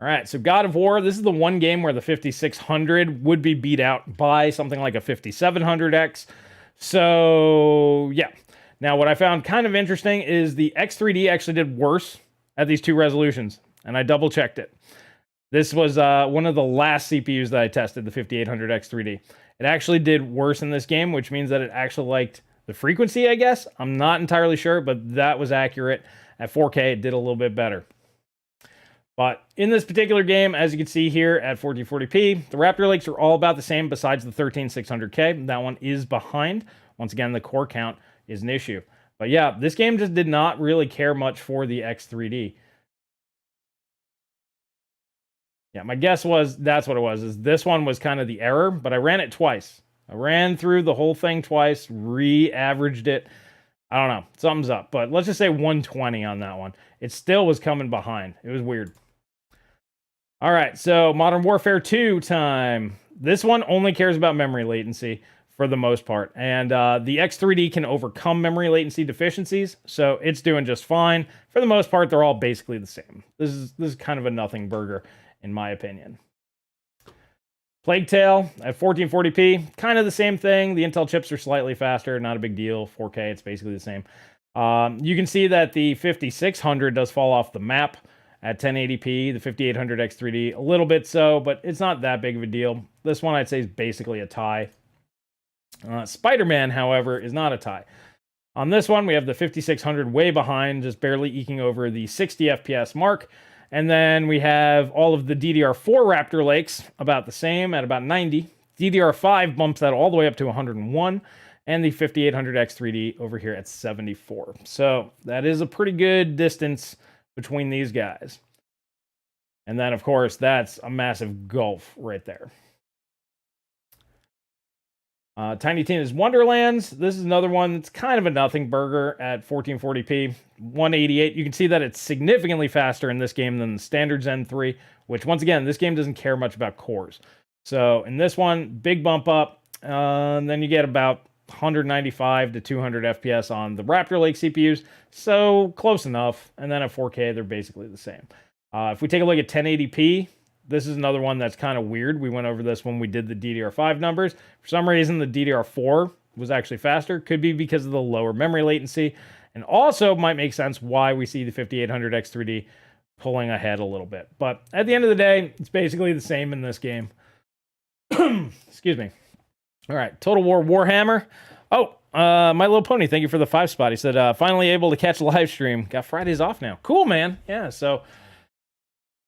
All right, so God of War, this is the one game where the 5600 would be beat out by something like a 5700X. So, yeah. Now, what I found kind of interesting is the X3D actually did worse at these two resolutions, and I double-checked it. This was one of the last CPUs that I tested, the 5800 X3D. It actually did worse in this game, which means that it actually liked the frequency, I guess. I'm not entirely sure, but that was accurate. At 4K, it did a little bit better. But in this particular game, as you can see here at 1440p, the Raptor Lakes are all about the same besides the 13600K. That one is behind. Once again, the core count is an issue. But yeah, this game just did not really care much for the X3D. Yeah, my guess was that's what it was, is this one was kind of the error, but I ran it twice. I ran through the whole thing twice, re-averaged it. I don't know, something's up, but let's just say 120 on that one. It still was coming behind. It was weird. All right, so Modern Warfare 2 time. This one only cares about memory latency for the most part, and the X3D can overcome memory latency deficiencies, so it's doing just fine. For the most part, they're all basically the same. This is kind of a nothing burger, in my opinion. Plague Tale at 1440p, kind of the same thing. The Intel chips are slightly faster, not a big deal. 4K, it's basically the same. You can see that the 5600 does fall off the map at 1080p. The 5800 X3D, a little bit so, but it's not that big of a deal. This one I'd say is basically a tie. Spider-Man, however, is not a tie. On this one, we have the 5600 way behind, just barely eking over the 60 FPS mark. And then we have all of the DDR4 Raptor Lakes about the same at about 90. DDR5 bumps that all the way up to 101. And the 5800 X3D over here at 74. So that is a pretty good distance between these guys. And then, of course, that's a massive gulf right there. Tiny Tina's Wonderlands. This is another one that's kind of a nothing burger at 1440p, 188. You can see that it's significantly faster in this game than the standard Zen 3, which, once again, this game doesn't care much about cores. So in this one, big bump up, and then you get about 195 to 200 FPS on the Raptor Lake CPUs, so close enough. And then at 4K, they're basically the same. If we take a look at 1080p, this is another one that's kind of weird. We went over this when we did the DDR5 numbers. For some reason, the DDR4 was actually faster. Could be because of the lower memory latency. And also might make sense why we see the 5800 X3D pulling ahead a little bit. But at the end of the day, it's basically the same in this game. Excuse me. All right, Total War Warhammer. Oh, My Little Pony, thank you for the 5 spot. He said, finally able to catch a live stream. Got Fridays off now. Cool, man. Yeah, so...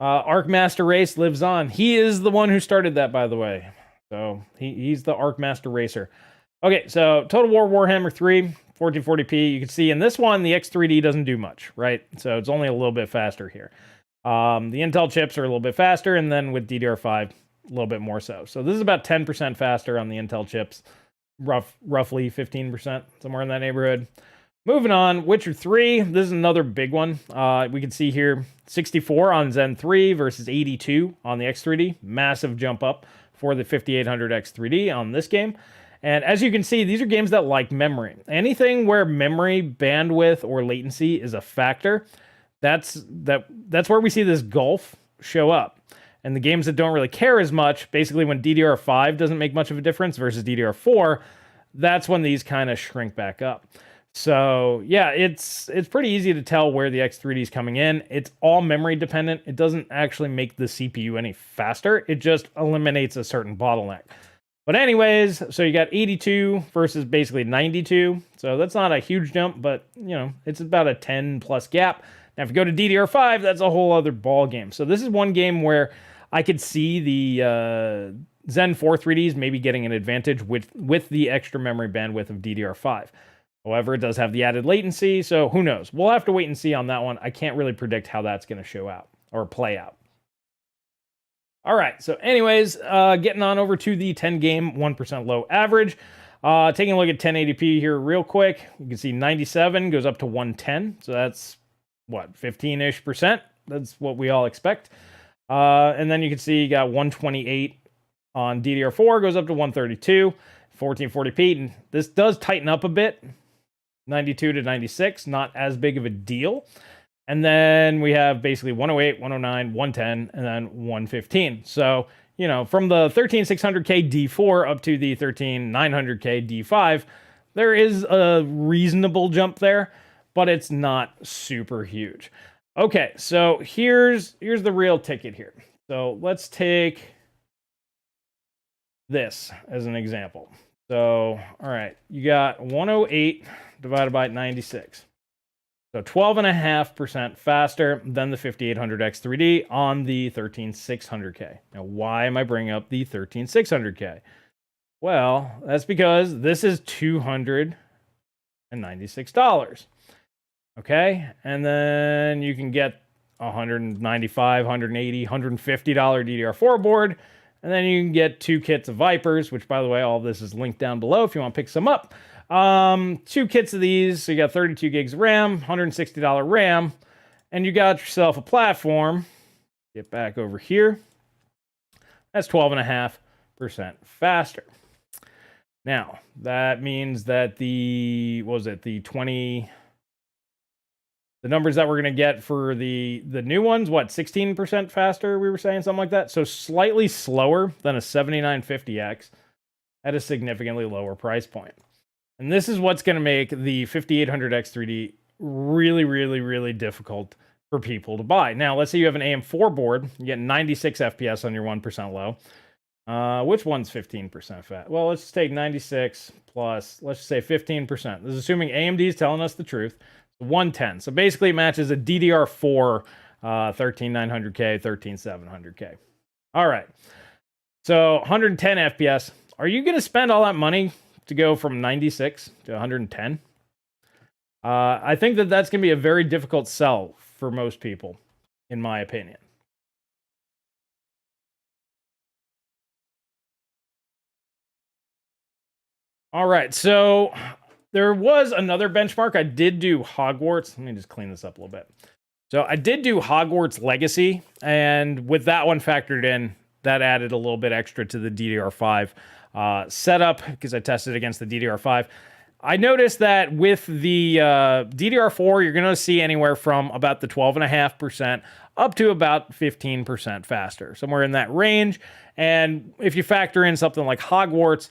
Arcmaster Race lives on. He is the one who started that, by the way. So he's the Arcmaster Racer. Okay, so Total War Warhammer 3, 1440p. You can see in this one, the X3D doesn't do much, right? So it's only a little bit faster here. The Intel chips are a little bit faster, and then with DDR5, a little bit more so. So this is about 10% faster on the Intel chips, roughly 15%, somewhere in that neighborhood. Moving on, Witcher 3. This is another big one. We can see here 64 on Zen 3 versus 82 on the X3D. Massive jump up for the 5800 X3D on this game. And as you can see, these are games that like memory. Anything where memory, bandwidth, or latency is a factor, that's where we see this gulf show up. And the games that don't really care as much, basically when DDR5 doesn't make much of a difference versus DDR4, that's when these kind of shrink back up. So yeah, it's pretty easy to tell where the X3D is coming in. It's all memory dependent. It doesn't actually make the CPU any faster. It just eliminates a certain bottleneck. But anyways, so you got 82 versus basically 92. So that's not a huge jump, but you know, it's about a 10 plus gap. Now if you go to DDR5, that's a whole other ball game. So this is one game where I could see the Zen 4 3Ds maybe getting an advantage with the extra memory bandwidth of DDR5. However, it does have the added latency, so who knows? We'll have to wait and see on that one. I can't really predict how that's going to show out or play out. All right, so anyways, getting on over to the 10-game 1% low average. Taking a look at 1080p here real quick. You can see 97 goes up to 110, so that's, what, 15-ish%? That's what we all expect. And then you can see you got 128 on DDR4, goes up to 132, 1440p. And this does tighten up a bit. 92 to 96, not as big of a deal. And then we have basically 108, 109, 110, and then 115. So, you know, from the 13600K D4 up to the 13900K D5, there is a reasonable jump there, but it's not super huge. Okay, so here's the real ticket here. So let's take this as an example. So, all right, you got 108 divided by 96. So 12.5% faster than the 5800X3D on the 13600K. Now, why am I bringing up the 13600K? Well, that's because this is $296. Okay, and then you can get $195, $180, $150 DDR4 board, and then you can get 2 kits of Vipers, which, by the way, all of this is linked down below if you want to pick some up. 2 kits of these, so you got 32 gigs of RAM, $160 RAM, and you got yourself a platform. Get back over here. That's 12.5% faster. Now, that means that the numbers that we're going to get for the new ones, what, 16% faster, we were saying, something like that? So slightly slower than a 7950X at a significantly lower price point. And this is what's going to make the 5800X3D really, really, really difficult for people to buy. Now, let's say you have an AM4 board. You get 96 FPS on your 1% low. Which one's 15% fat? Well, let's take 96 plus, let's just say 15%. This is assuming AMD is telling us the truth. 110. So basically it matches a DDR4 13900K, 13700K. All right. So 110 FPS. Are you going to spend all that money to go from 96 to 110? I think that that's going to be a very difficult sell for most people, in my opinion. All right, so there was another benchmark. I did do Hogwarts. Let me just clean this up a little bit. So I did do Hogwarts Legacy, and with that one factored in, that added a little bit extra to the DDR5 setup because I tested against the DDR5. I noticed that with the DDR4, you're going to see anywhere from about the 12.5% up to about 15% faster, somewhere in that range. And if you factor in something like Hogwarts,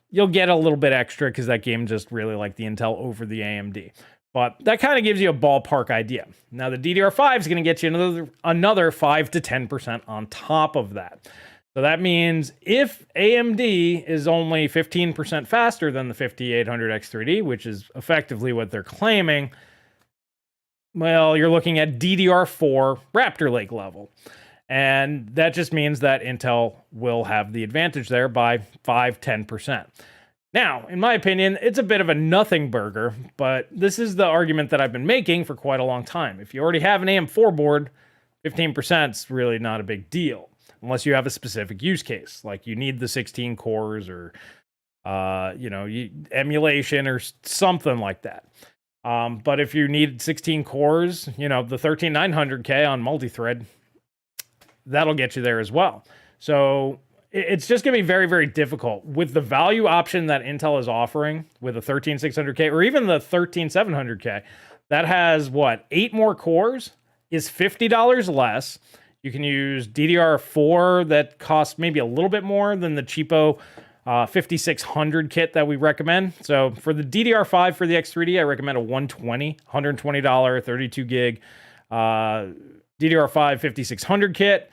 you'll get a little bit extra because that game just really liked the Intel over the AMD. But that kind of gives you a ballpark idea. Now, the DDR5 is going to get you another 5 to 10% on top of that. So that means if AMD is only 15% faster than the 5800X3D, which is effectively what they're claiming, well, you're looking at DDR4 Raptor Lake level. And that just means that Intel will have the advantage there by 5-10%. Now, in my opinion, it's a bit of a nothing burger, but this is the argument that I've been making for quite a long time. If you already have an AM4 board, 15% is really not a big deal, unless you have a specific use case, like you need the 16 cores or, emulation or something like that. But if you need 16 cores, you know, the 13900K on multi-thread, that'll get you there as well. So it's just going to be very, very difficult with the value option that Intel is offering with a 13600K or even the 13700K. That has what, 8 more cores, is $50 less. You can use DDR4 that costs maybe a little bit more than the cheapo 5600 kit that we recommend. So for the DDR5 for the X3D, I recommend a $120, 32 gig DDR5 5600 kit.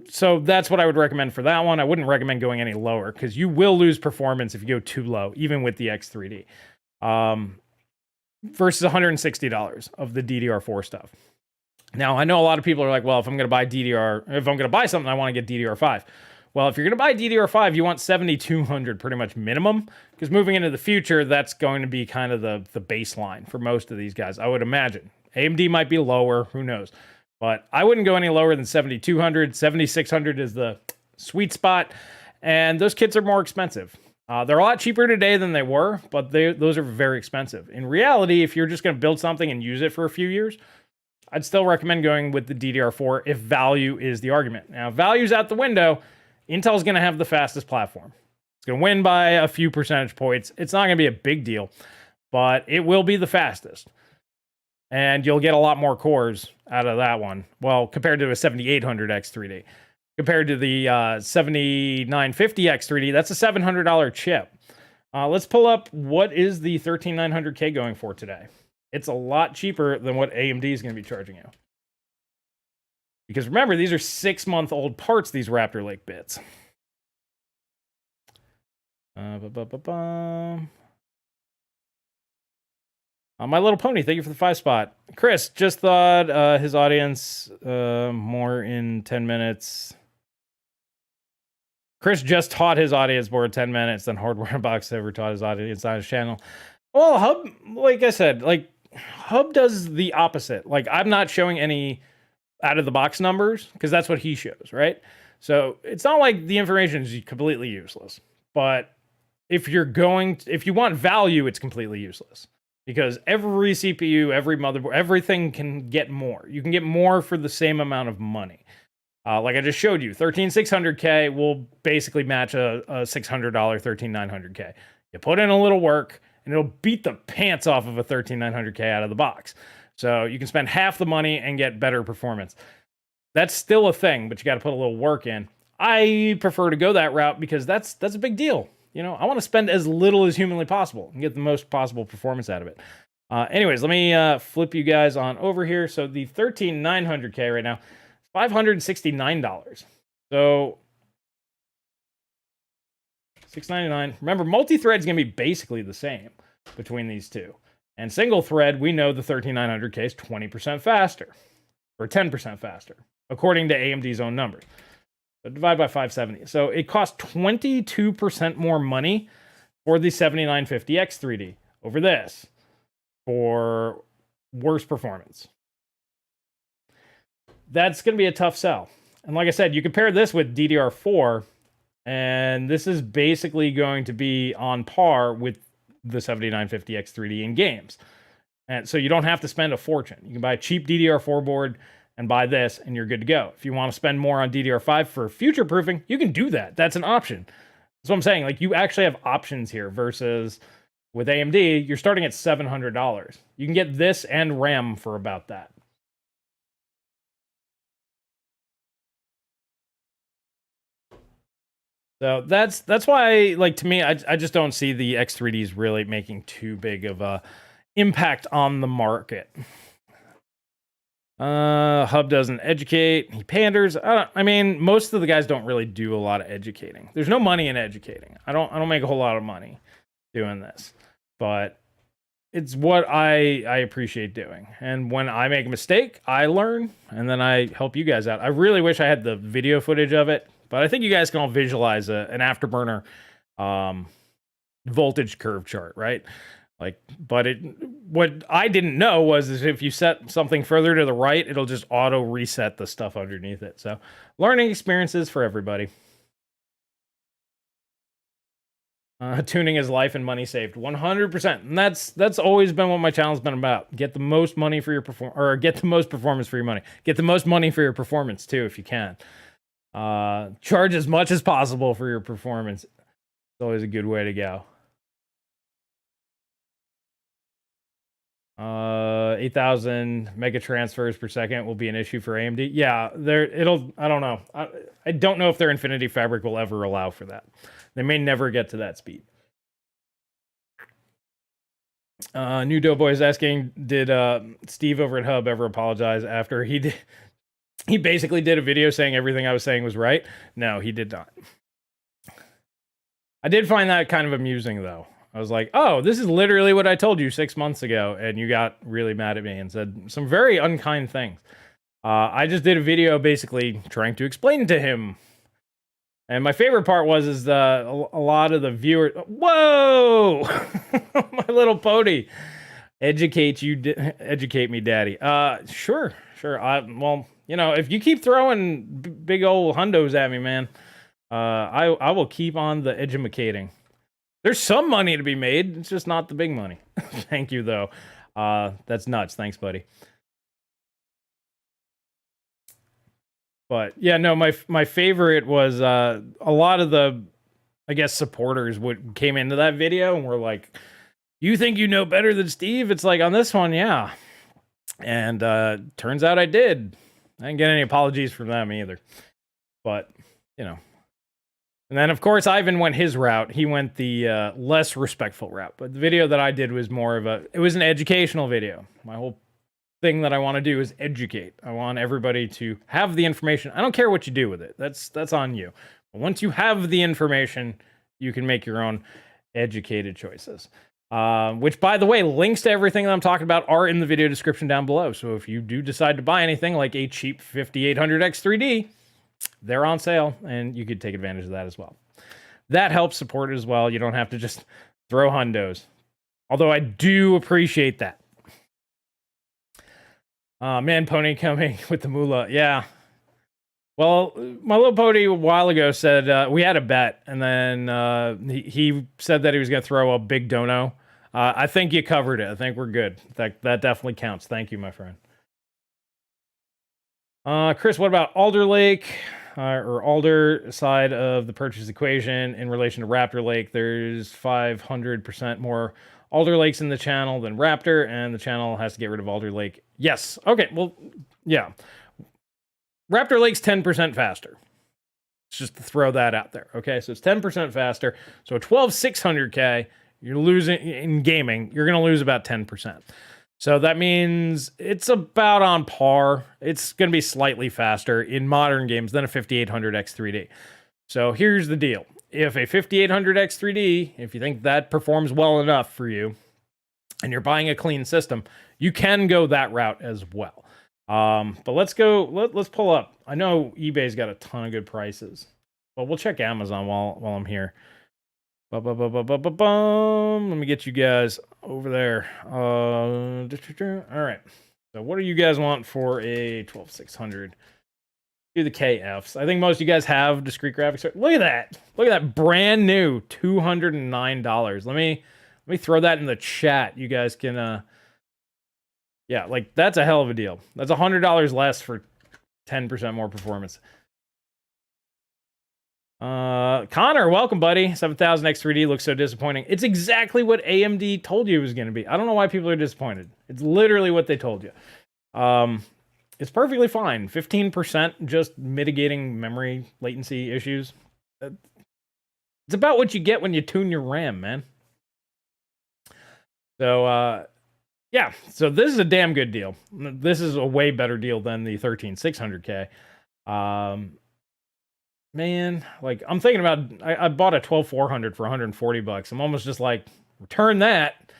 So that's what I would recommend for that one. I wouldn't recommend going any lower because you will lose performance if you go too low, even with the X3D. Versus $160 of the DDR4 stuff. Now, I know a lot of people are like, well, if I'm going to buy something, I want to get DDR5. Well, if you're going to buy DDR5, you want 7200 pretty much minimum, because moving into the future, that's going to be kind of the baseline for most of these guys, I would imagine. AMD might be lower, who knows? But I wouldn't go any lower than 7200. 7600 is the sweet spot, and those kits are more expensive. They're a lot cheaper today than they were, but those are very expensive. In reality, if you're just going to build something and use it for a few years, I'd still recommend going with the DDR4 if value is the argument. Now, if value's out the window, Intel's going to have the fastest platform. It's going to win by a few percentage points. It's not going to be a big deal, but it will be the fastest. And you'll get a lot more cores out of that one. Well, compared to a 7800 X3D. Compared to the 7950 X3D, that's a $700 chip. Let's pull up what is the 13900K going for today. It's a lot cheaper than what AMD is going to be charging you. Because remember, these are 6-month-old parts, these Raptor Lake bits. My Little Pony, thank you for the 5 spot. Chris just thought his audience more in 10 minutes. Chris just taught his audience more in 10 minutes than Hardware Unboxed ever taught his audience on his channel. Well, Hub, like I said, like Hub does the opposite. Like I'm not showing any out of the box numbers because that's what he shows, right? So it's not like the information is completely useless. But if you want value, it's completely useless. Because every CPU, every motherboard, everything can get more. You can get more for the same amount of money. Like I just showed you, 13600K will basically match a $600 13900K. You put in a little work, and it'll beat the pants off of a 13900K out of the box. So you can spend half the money and get better performance. That's still a thing, but you got to put a little work in. I prefer to go that route because that's a big deal. You know, I want to spend as little as humanly possible and get the most possible performance out of it. Anyways, let me flip you guys on over here. So the 13900K right now, $569. So $699. Remember, multi-thread is going to be basically the same between these two. And single thread, we know the 13900K is 20% faster, or 10% faster, according to AMD's own numbers. So divide by 570. So it costs 22% more money for the 7950X 3D over this for worse performance. That's going to be a tough sell. And like I said, you compare this with DDR4, and this is basically going to be on par with the 7950X 3D in games. And so you don't have to spend a fortune. You can buy a cheap DDR4 board and buy this, and you're good to go. If you want to spend more on DDR5 for future-proofing, you can do that. That's an option. That's what I'm saying. Like, you actually have options here versus with AMD, you're starting at $700. You can get this and RAM for about that. So that's why, like, to me, I just don't see the X3Ds really making too big of a impact on the market. Hub doesn't educate. He panders. I mean, most of the guys don't really do a lot of educating. There's no money in educating. I don't make a whole lot of money doing this, but it's what I appreciate doing. And when I make a mistake, I learn, and then I help you guys out. I really wish I had the video footage of it, but I think you guys can all visualize an afterburner voltage curve chart, right? Like, but what I didn't know was is if you set something further to the right, it'll just auto reset the stuff underneath it. So learning experiences for everybody. Tuning is life and money saved, 100%. And that's always been what my channel's been about. Get the most money for your get the most performance for your money. Get the most money for your performance too, if you can. Charge as much as possible for your performance. It's always a good way to go. 8,000 mega transfers per second will be an issue for AMD. Yeah, I don't know. I don't know if their Infinity Fabric will ever allow for that. They may never get to that speed. New Doughboy is asking, did Steve over at Hub ever apologize after he did? He basically did a video saying everything I was saying was right. No, he did not. I did find that kind of amusing, though. I was like, oh, this is literally what I told you 6 months ago, and you got really mad at me and said some very unkind things. I just did a video basically trying to explain to him. And my favorite part was a lot of the viewers... Whoa! My little pony. Educate me, daddy. Sure. Well, you know, if you keep throwing big old hundos at me, man, I will keep on the edumacating. There's some money to be made. It's just not the big money. Thank you, though. That's nuts. Thanks, buddy. But yeah, no, my favorite was a lot of the, I guess, supporters came into that video and were like, "You think you know better than Steve?" It's like, on this one, yeah. And turns out I did. I didn't get any apologies from them either. But, you know. And then, of course, Ivan went his route. He went the less respectful route. But the video that I did was more of it was an educational video. My whole thing that I want to do is educate. I want everybody to have the information. I don't care what you do with it. That's on you. But once you have the information, you can make your own educated choices. Which, by the way, links to everything that I'm talking about are in the video description down below. So if you do decide to buy anything like a cheap 5800X3D, they're on sale, and you could take advantage of that as well. That helps support it as well. You don't have to just throw hundos. Although I do appreciate that. Man, Pony coming with the moolah. Yeah. Well, my little pony a while ago said we had a bet, and then he said that he was going to throw a big dono. I think you covered it. I think we're good. That definitely counts. Thank you, my friend. Chris, what about Alder Lake or Alder side of the purchase equation in relation to Raptor Lake? There's 500% more Alder Lakes in the channel than Raptor, and the channel has to get rid of Alder Lake. Yes. Okay. Well, yeah. Raptor Lake's 10% faster. It's just to throw that out there. Okay. So it's 10% faster. So a 12600K, you're losing in gaming, you're going to lose about 10%. So that means it's about on par. It's going to be slightly faster in modern games than a 5800X3D. So here's the deal. If a 5800X3D, if you think that performs well enough for you, and you're buying a clean system, you can go that route as well. But let's go, let's pull up. I know eBay's got a ton of good prices, but we'll check Amazon while I'm here. Let me get you guys over there. All right. So what do you guys want for a 12600? Do the KFs. I think most of you guys have discrete graphics. Look at that. Look at that brand new $209. Let me throw that in the chat. You guys can yeah, like that's a hell of a deal. That's $100 less for 10% more performance. Connor, welcome, buddy. 7000X3D looks so disappointing. It's exactly what AMD told you it was going to be. I don't know why people are disappointed. It's literally what they told you. It's perfectly fine. 15% just mitigating memory latency issues. It's about what you get when you tune your RAM, man. So, yeah. So this is a damn good deal. This is a way better deal than the 13600K. Man, like, I'm thinking about, I bought a 12400 for $140. I'm almost just like, return that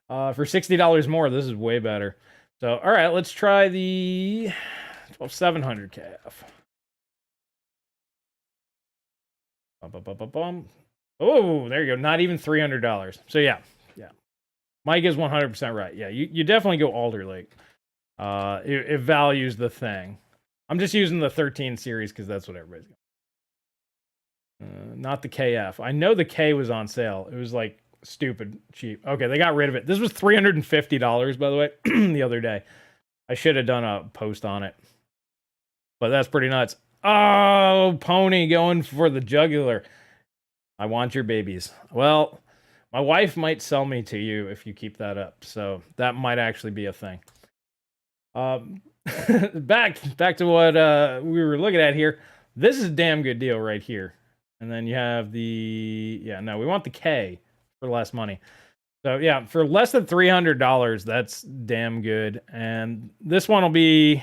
for $60 more. This is way better. So, all right, let's try the 12700K. Oh, there you go. Not even $300. So, yeah. Mike is 100% right. Yeah, you definitely go Alder Lake. It values the thing. I'm just using the 13 series because that's what everybody's going. Not the KF. I know the K was on sale. It was like stupid cheap. Okay, they got rid of it. This was $350, by the way, the other day. I should have done a post on it. But that's pretty nuts. Oh, Pony going for the jugular. I want your babies. Well, my wife might sell me to you if you keep that up. So that might actually be a thing. Back to what we were looking at here. This is a damn good deal right here. And then you have the... Yeah, no, we want the K for less money. So yeah, for less than $300, that's damn good. And this one will be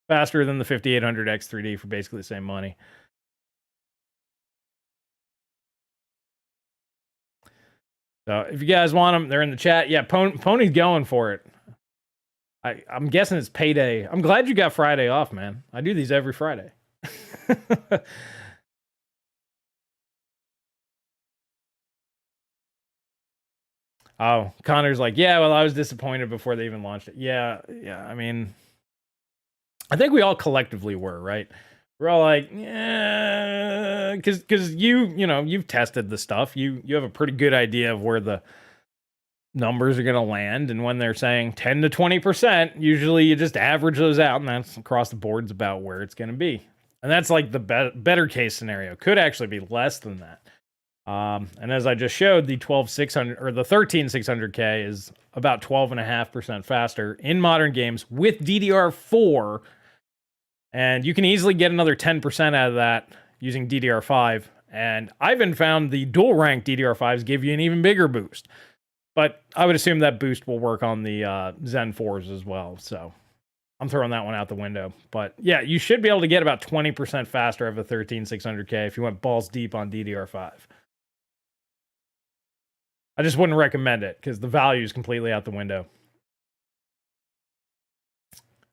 faster than the 5800 X3D for basically the same money. So if you guys want them, they're in the chat. Yeah, Pony's going for it. I'm guessing it's payday. I'm glad you got Friday off, man. I do these every Friday. Oh, Connor's like, yeah, well, I was disappointed before they even launched it. Yeah, I mean, I think we all collectively were, right? We're all like, yeah, because you've tested the stuff. You have a pretty good idea of where the numbers are going to land, and when they're saying 10 to 20%, usually you just average those out, and that's across the board's about where it's going to be. And that's like the better case scenario. Could actually be less than that. And as I just showed, the 12600 or the 13600K is about 12.5% faster in modern games with DDR4, and you can easily get another 10% out of that using DDR5. And I've even found the dual rank DDR5s give you an even bigger boost. But I would assume that boost will work on the Zen 4s as well. So I'm throwing that one out the window. But yeah, you should be able to get about 20% faster of a 13600K if you went balls deep on DDR5. I just wouldn't recommend it because the value is completely out the window.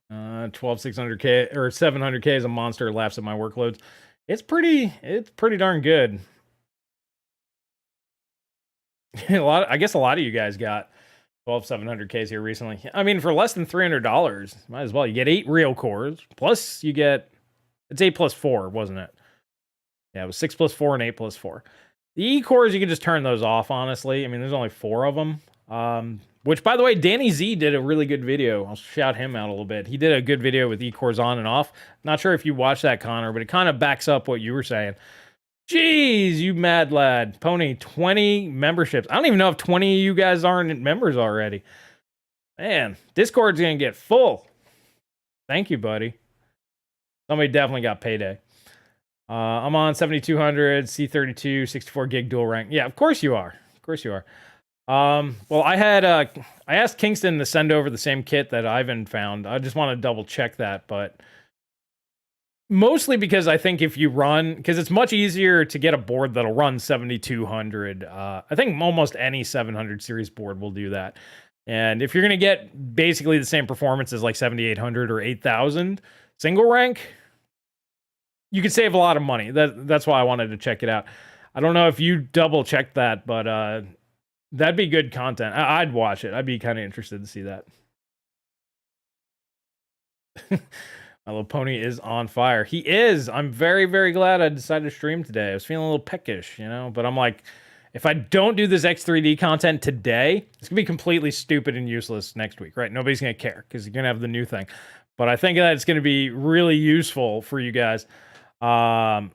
12600K or 700K is a monster. Laughs at my workloads. It's pretty darn good. I guess a lot of you guys got 700Ks here recently. I mean, for less than $300, might as well. You get 8 real cores, plus you get, it's 8 plus 4, wasn't it? Yeah, it was 6 plus 4 and 8 plus 4. The E-cores, you can just turn those off, honestly. I mean, there's only 4 of them. Which, by the way, Danny Z did a really good video. I'll shout him out a little bit. He did a good video with E-cores on and off. Not sure if you watched that, Connor, but it kind of backs up what you were saying. Jeez, you mad lad. Pony, 20 memberships. I don't even know if 20 of you guys aren't members already. Man, Discord's going to get full. Thank you, buddy. Somebody definitely got payday. I'm on 7200, C32, 64 gig dual rank. Yeah, of course you are. Of course you are. Well, I asked Kingston to send over the same kit that Ivan found. I just want to double check that, but mostly because I think if you run, because it's much easier to get a board that'll run 7200. I think almost any 700 series board will do that. And if you're going to get basically the same performance as like 7800 or 8000 single rank, you could save a lot of money. That's why I wanted to check it out. I don't know if you double checked that, but that'd be good content. I'd watch it. I'd be kind of interested to see that. My little pony is on fire. He is. I'm very, very glad I decided to stream today. I was feeling a little peckish, you know, but I'm like, if I don't do this X3D content today, it's going to be completely stupid and useless next week, right? Nobody's going to care because you're going to have the new thing. But I think that it's going to be really useful for you guys. Sorry,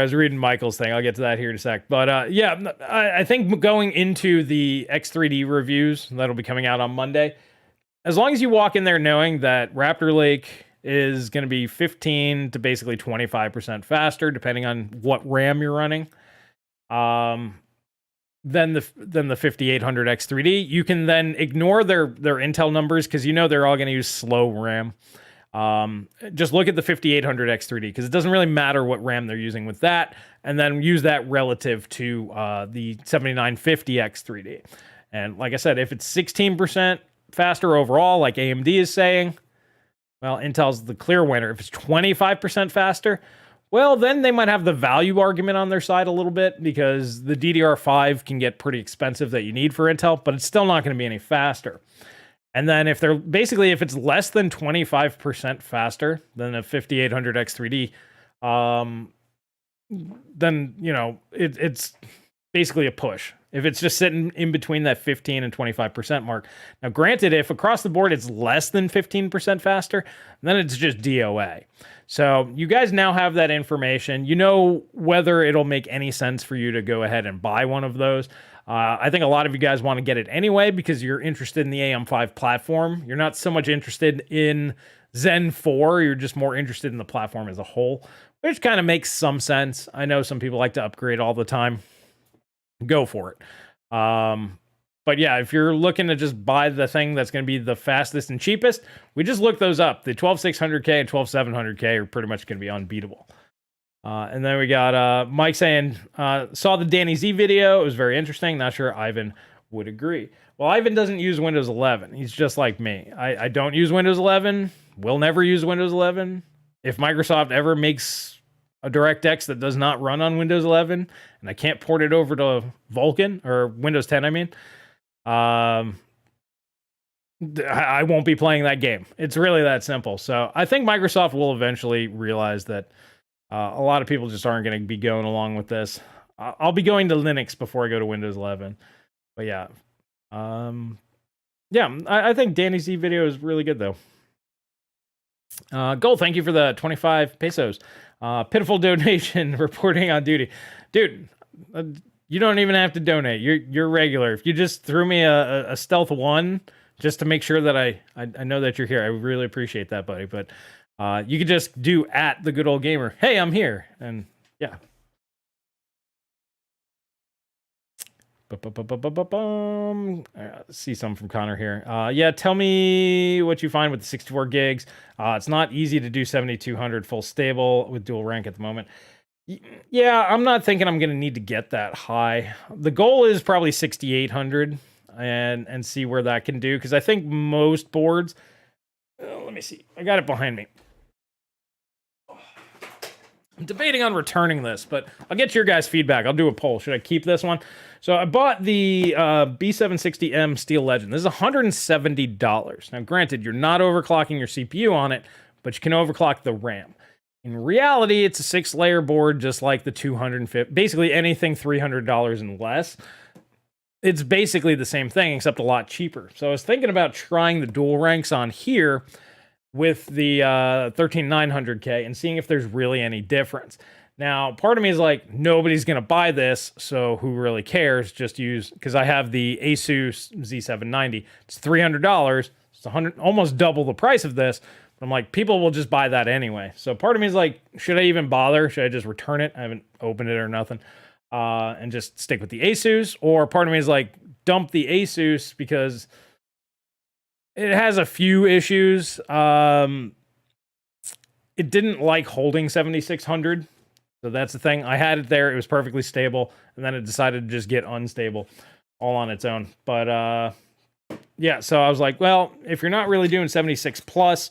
I was reading Michael's thing. I'll get to that here in a sec. But yeah, I think going into the X3D reviews that'll be coming out on Monday, as long as you walk in there knowing that Raptor Lake is going to be 15 to basically 25% faster, depending on what RAM you're running, than the 5800 X3D, you can then ignore their Intel numbers because you know they're all going to use slow RAM. Just look at the 5800 X3D because it doesn't really matter what RAM they're using with that, and then use that relative to the 7950 X3D. And like I said, if it's 16% faster overall, like AMD is saying, well, Intel's the clear winner. If it's 25% faster, well, then they might have the value argument on their side a little bit because the DDR5 can get pretty expensive that you need for Intel, but it's still not going to be any faster. And then if they're basically, if it's less than 25% faster than a 5800 X3D, then, you know, it's basically a push. If it's just sitting in between that 15 and 25% mark. Now, granted, if across the board it's less than 15% faster, then it's just DOA. So you guys now have that information. You know whether it'll make any sense for you to go ahead and buy one of those. I think a lot of you guys want to get it anyway because you're interested in the AM5 platform. You're not so much interested in Zen 4. You're just more interested in the platform as a whole, which kind of makes some sense. I know some people like to upgrade all the time. Go for it. But yeah, if you're looking to just buy the thing that's going to be the fastest and cheapest, we just looked those up. The 12600K and 12700K are pretty much going to be unbeatable. And then we got Mike saying, saw the Danny Z video. It was very interesting. Not sure Ivan would agree. Well, Ivan doesn't use Windows 11. He's just like me. I don't use Windows 11. Will never use Windows 11. If Microsoft ever makes a DirectX that does not run on Windows 11, and I can't port it over to Vulkan, or Windows 10, I mean, I won't be playing that game. It's really that simple. So I think Microsoft will eventually realize that a lot of people just aren't going to be going along with this. I'll be going to Linux before I go to Windows 11. But yeah. I think Danny Z video is really good, though. Gold, thank you for the 25 pesos. Pitiful donation, reporting on duty. Dude, you don't even have to donate. You're regular. If you just threw me a stealth 1 just to make sure that I know that you're here, I really appreciate that, buddy. But you could just do at the good old gamer. Hey, I'm here. And yeah. See some from Connor here. Yeah, tell me what you find with the 64 gigs. It's not easy to do 7200 full stable with dual rank at the moment. Yeah, I'm not thinking I'm going to need to get that high. The goal is probably 6800 and see where that can do, because I think most boards... let me see. I got it behind me. I'm debating on returning this, but I'll get your guys' feedback. I'll do a poll. Should I keep this one? So I bought the B760M Steel Legend. This is $170. Now, granted, you're not overclocking your CPU on it, but you can overclock the RAM. In reality, it's a 6-layer board, just like the 250. Basically, anything $300 and less. It's basically the same thing, except a lot cheaper. So I was thinking about trying the dual ranks on here with the 13900K and seeing if there's really any difference. Now, part of me is like, nobody's going to buy this, so who really cares? Just use, because I have the Asus Z790. It's $300. It's almost double the price of this. But I'm like, people will just buy that anyway. So part of me is like, should I even bother? Should I just return it? I haven't opened it or nothing. And just stick with the Asus. Or part of me is like, dump the Asus because it has a few issues. It didn't like holding 7600. So that's the thing. I had it there. It was perfectly stable. And then it decided to just get unstable all on its own. But yeah, so I was like, well, if you're not really doing 76 plus,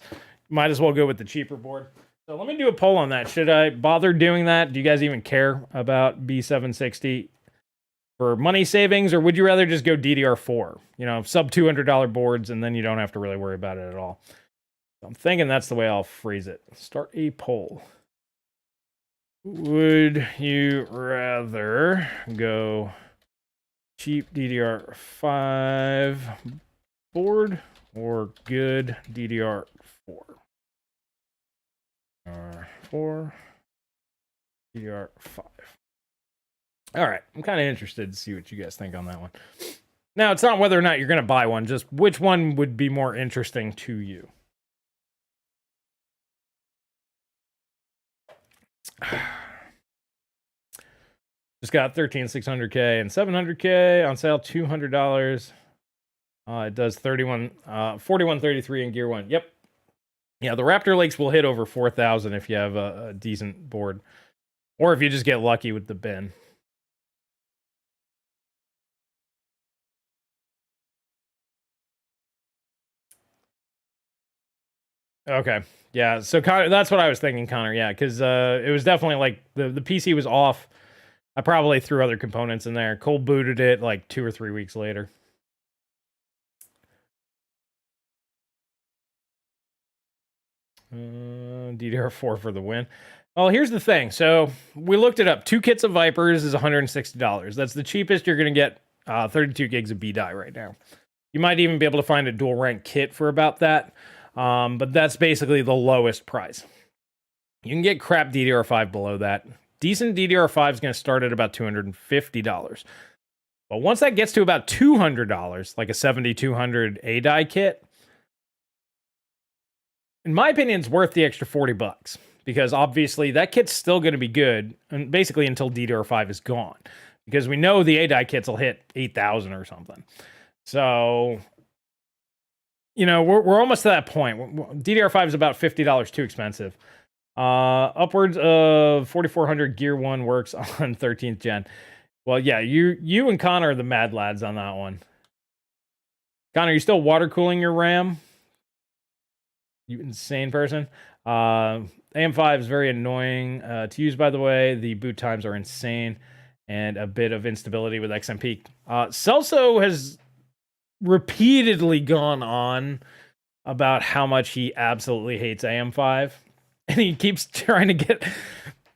might as well go with the cheaper board. So let me do a poll on that. Should I bother doing that? Do you guys even care about B760 for money savings, or would you rather just go DDR4? You know, sub $200 boards, and then you don't have to really worry about it at all. So I'm thinking that's the way I'll phrase it. Start a poll. Would you rather go cheap DDR5 board or good DDR4? DDR4, DDR5. All right, I'm kind of interested to see what you guys think on that one. Now, it's not whether or not you're going to buy one, just which one would be more interesting to you. Just got 13600K and 700K on sale, $200. It does 4133 in Gear 1. Yep. Yeah, the Raptor Lakes will hit over 4,000 if you have a decent board, or if you just get lucky with the bin. Okay. Yeah, so Connor, that's what I was thinking, Connor. Yeah, because it was definitely like the PC was off. I probably threw other components in there. Cold booted it like 2 or 3 weeks later. DDR4 for the win. Well, here's the thing. So we looked it up. 2 kits of Vipers is $160. That's the cheapest you're going to get. 32 gigs of B-die right now. You might even be able to find a dual rank kit for about that. But that's basically the lowest price. You can get crap DDR5 below that. Decent DDR5 is going to start at about $250. But once that gets to about $200, like a 7200 A-die kit, in my opinion, it's worth the extra $40 because obviously that kit's still going to be good, and basically until DDR5 is gone, because we know the A-die kits will hit 8,000 or something. So, you know, we're almost to that point. DDR5 is about $50 too expensive. Upwards of 4400 Gear 1 works on 13th gen. Well, yeah, you and Connor are the mad lads on that one. Connor, you still water cooling your RAM? You insane person. AM5 is very annoying to use, by the way. The boot times are insane and a bit of instability with XMP. Celso has repeatedly gone on about how much he absolutely hates AM5. And he keeps trying to get...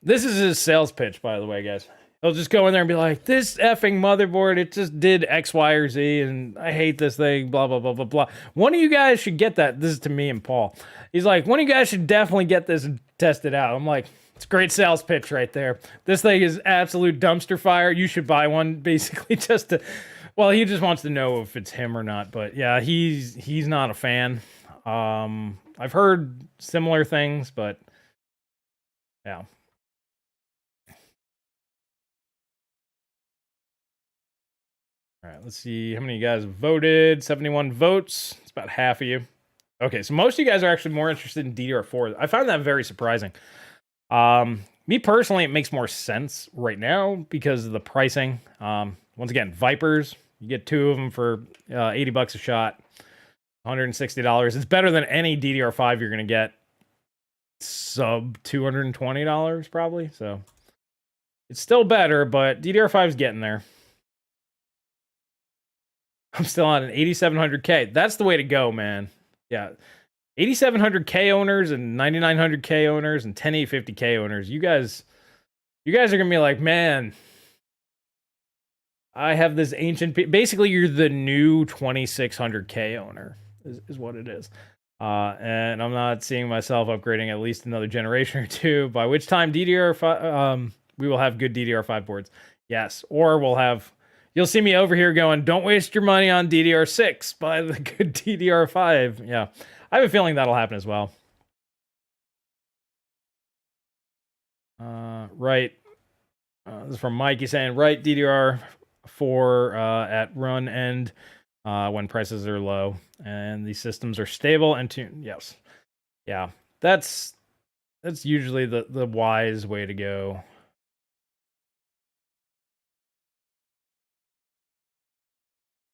This is his sales pitch, by the way, guys. He'll just go in there and be like, this effing motherboard, it just did X, Y, or Z, and I hate this thing, blah, blah, blah, blah, blah. One of you guys should get that. This is to me and Paul. He's like, one of you guys should definitely get this and test it out. I'm like, it's a great sales pitch right there. This thing is absolute dumpster fire. You should buy one, basically, just to... Well, he just wants to know if it's him or not, but yeah, he's not a fan. I've heard similar things, but yeah. All right, let's see how many of you guys voted. 71 votes. It's about half of you. Okay, so most of you guys are actually more interested in DDR4. I find that very surprising. Me personally, it makes more sense right now because of the pricing. Once again, Vipers, you get 2 of them for $80 a shot, $160. It's better than any DDR5 you're going to get. Sub $220 probably. So it's still better, but DDR5 is getting there. I'm still on an 8700K. That's the way to go, man. Yeah. 8700K owners and 9900K owners and 10850K owners. You guys are going to be like, man, I have this ancient... Basically, you're the new 2600K owner is what it is. And I'm not seeing myself upgrading at least another generation or two, by which time DDR5, we will have good DDR5 boards. Yes. Or we'll have... You'll see me over here going, don't waste your money on DDR6, buy the good DDR5. Yeah, I have a feeling that'll happen as well. Right. This is from Mike. He's saying, right, DDR4 at run end when prices are low and the systems are stable and tuned. Yes. Yeah, that's usually the wise way to go.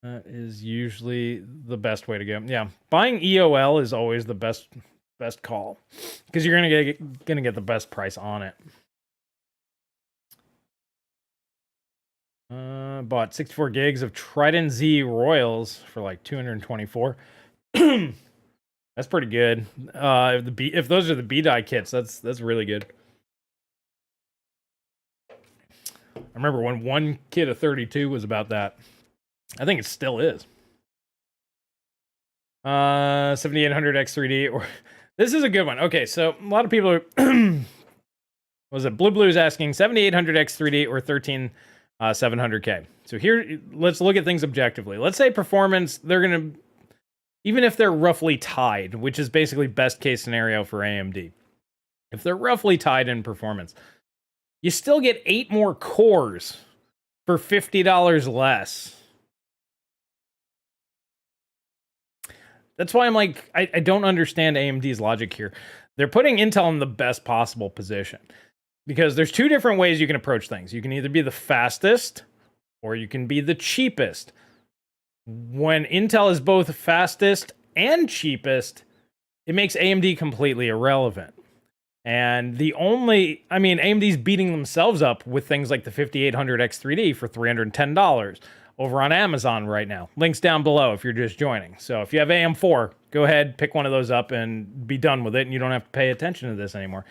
That is usually the best way to go. Yeah, buying EOL is always the best call because you're gonna get the best price on it. Bought 64 gigs of Trident Z Royals for like 224. That's pretty good. If those are the B-die kits, that's really good. I remember when one kit of 32 was about that. I think it still is. 7800X3D. Or this is a good one. Okay, so a lot of people are... was it Blue is asking 7800X3D or 13700K. So here, let's look at things objectively. Let's say performance, they're going to... Even if they're roughly tied, which is basically best case scenario for AMD. If they're roughly tied in performance, you still get 8 more cores for $50 less. That's why I'm like, I don't understand AMD's logic here. They're putting Intel in the best possible position because there's 2 different ways you can approach things. You can either be the fastest or you can be the cheapest. When Intel is both fastest and cheapest, it makes AMD completely irrelevant. And AMD's beating themselves up with things like the 5800X3D for $310. over on Amazon right now. Links down below if you're just joining. So if you have AM4, go ahead, pick one of those up and be done with it, and you don't have to pay attention to this anymore.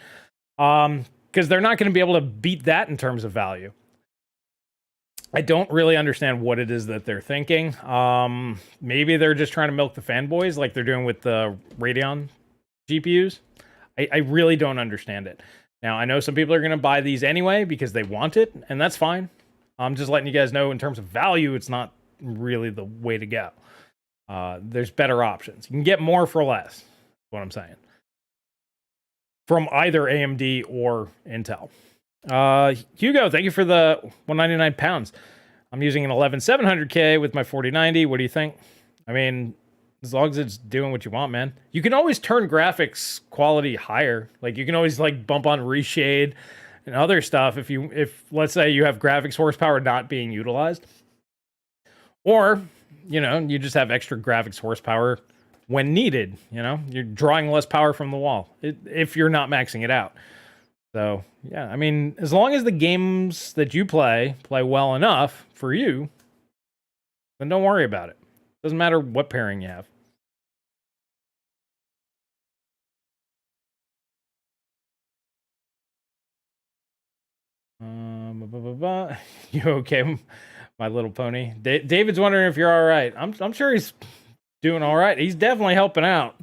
Because they're not going to be able to beat that in terms of value. I don't really understand what it is that they're thinking. Maybe they're just trying to milk the fanboys like they're doing with the Radeon GPUs. I really don't understand it. Now, I know some people are going to buy these anyway because they want it, and that's fine. I'm just letting you guys know in terms of value, it's not really the way to go. There's better options. You can get more for less, is what I'm saying. From either AMD or Intel. Hugo, thank you for the 199 pounds. I'm using an 11700K with my 4090. What do you think? I mean, as long as it's doing what you want, man. You can always turn graphics quality higher. Like, you can always, like, bump on reshade and other stuff if let's say you have graphics horsepower not being utilized. Or, you know, you just have extra graphics horsepower when needed, you know? You're drawing less power from the wall if you're not maxing it out. So, yeah, I mean, as long as the games that you play well enough for you, then don't worry about it. Doesn't matter what pairing you have. You okay, my little pony? David's wondering if you're all right. I'm sure he's doing all right. He's definitely helping out.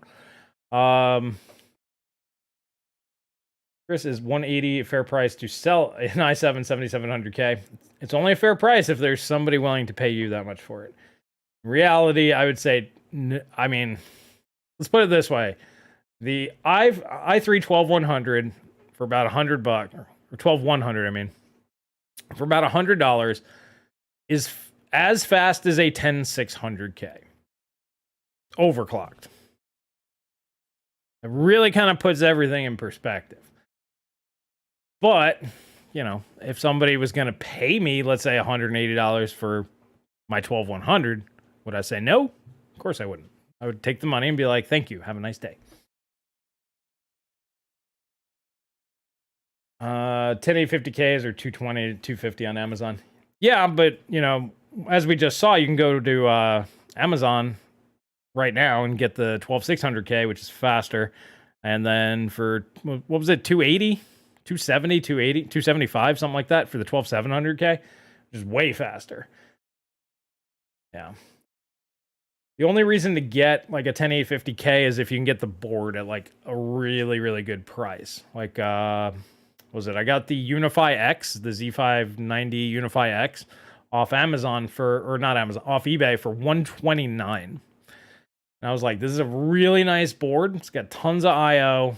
Chris is 180 fair price to sell an i7 7700K. It's only a fair price if there's somebody willing to pay you that much for it. In reality, I would say, I mean, let's put it this way: the i3 12100 for about $100 or 12100, I mean, for about $100 is as fast as a 10600K. Overclocked. It really kind of puts everything in perspective. But, you know, if somebody was going to pay me, let's say $180 for my 12100, would I say no? Of course I wouldn't. I would take the money and be like, thank you, have a nice day. 10850Ks or 220 to 250 on Amazon. Yeah, but, you know, as we just saw, you can go to Amazon right now and get the 12600K, which is faster. And then for, what was it, 280? 270, 280, 275, something like that for the 12700K, which is way faster. Yeah. The only reason to get like a 10850K is if you can get the board at like a really, really good price. Like, what was it? I got the Unify X, the Z590 Unify X off Amazon or not Amazon, off eBay for $129. And I was like, this is a really nice board. It's got tons of IO.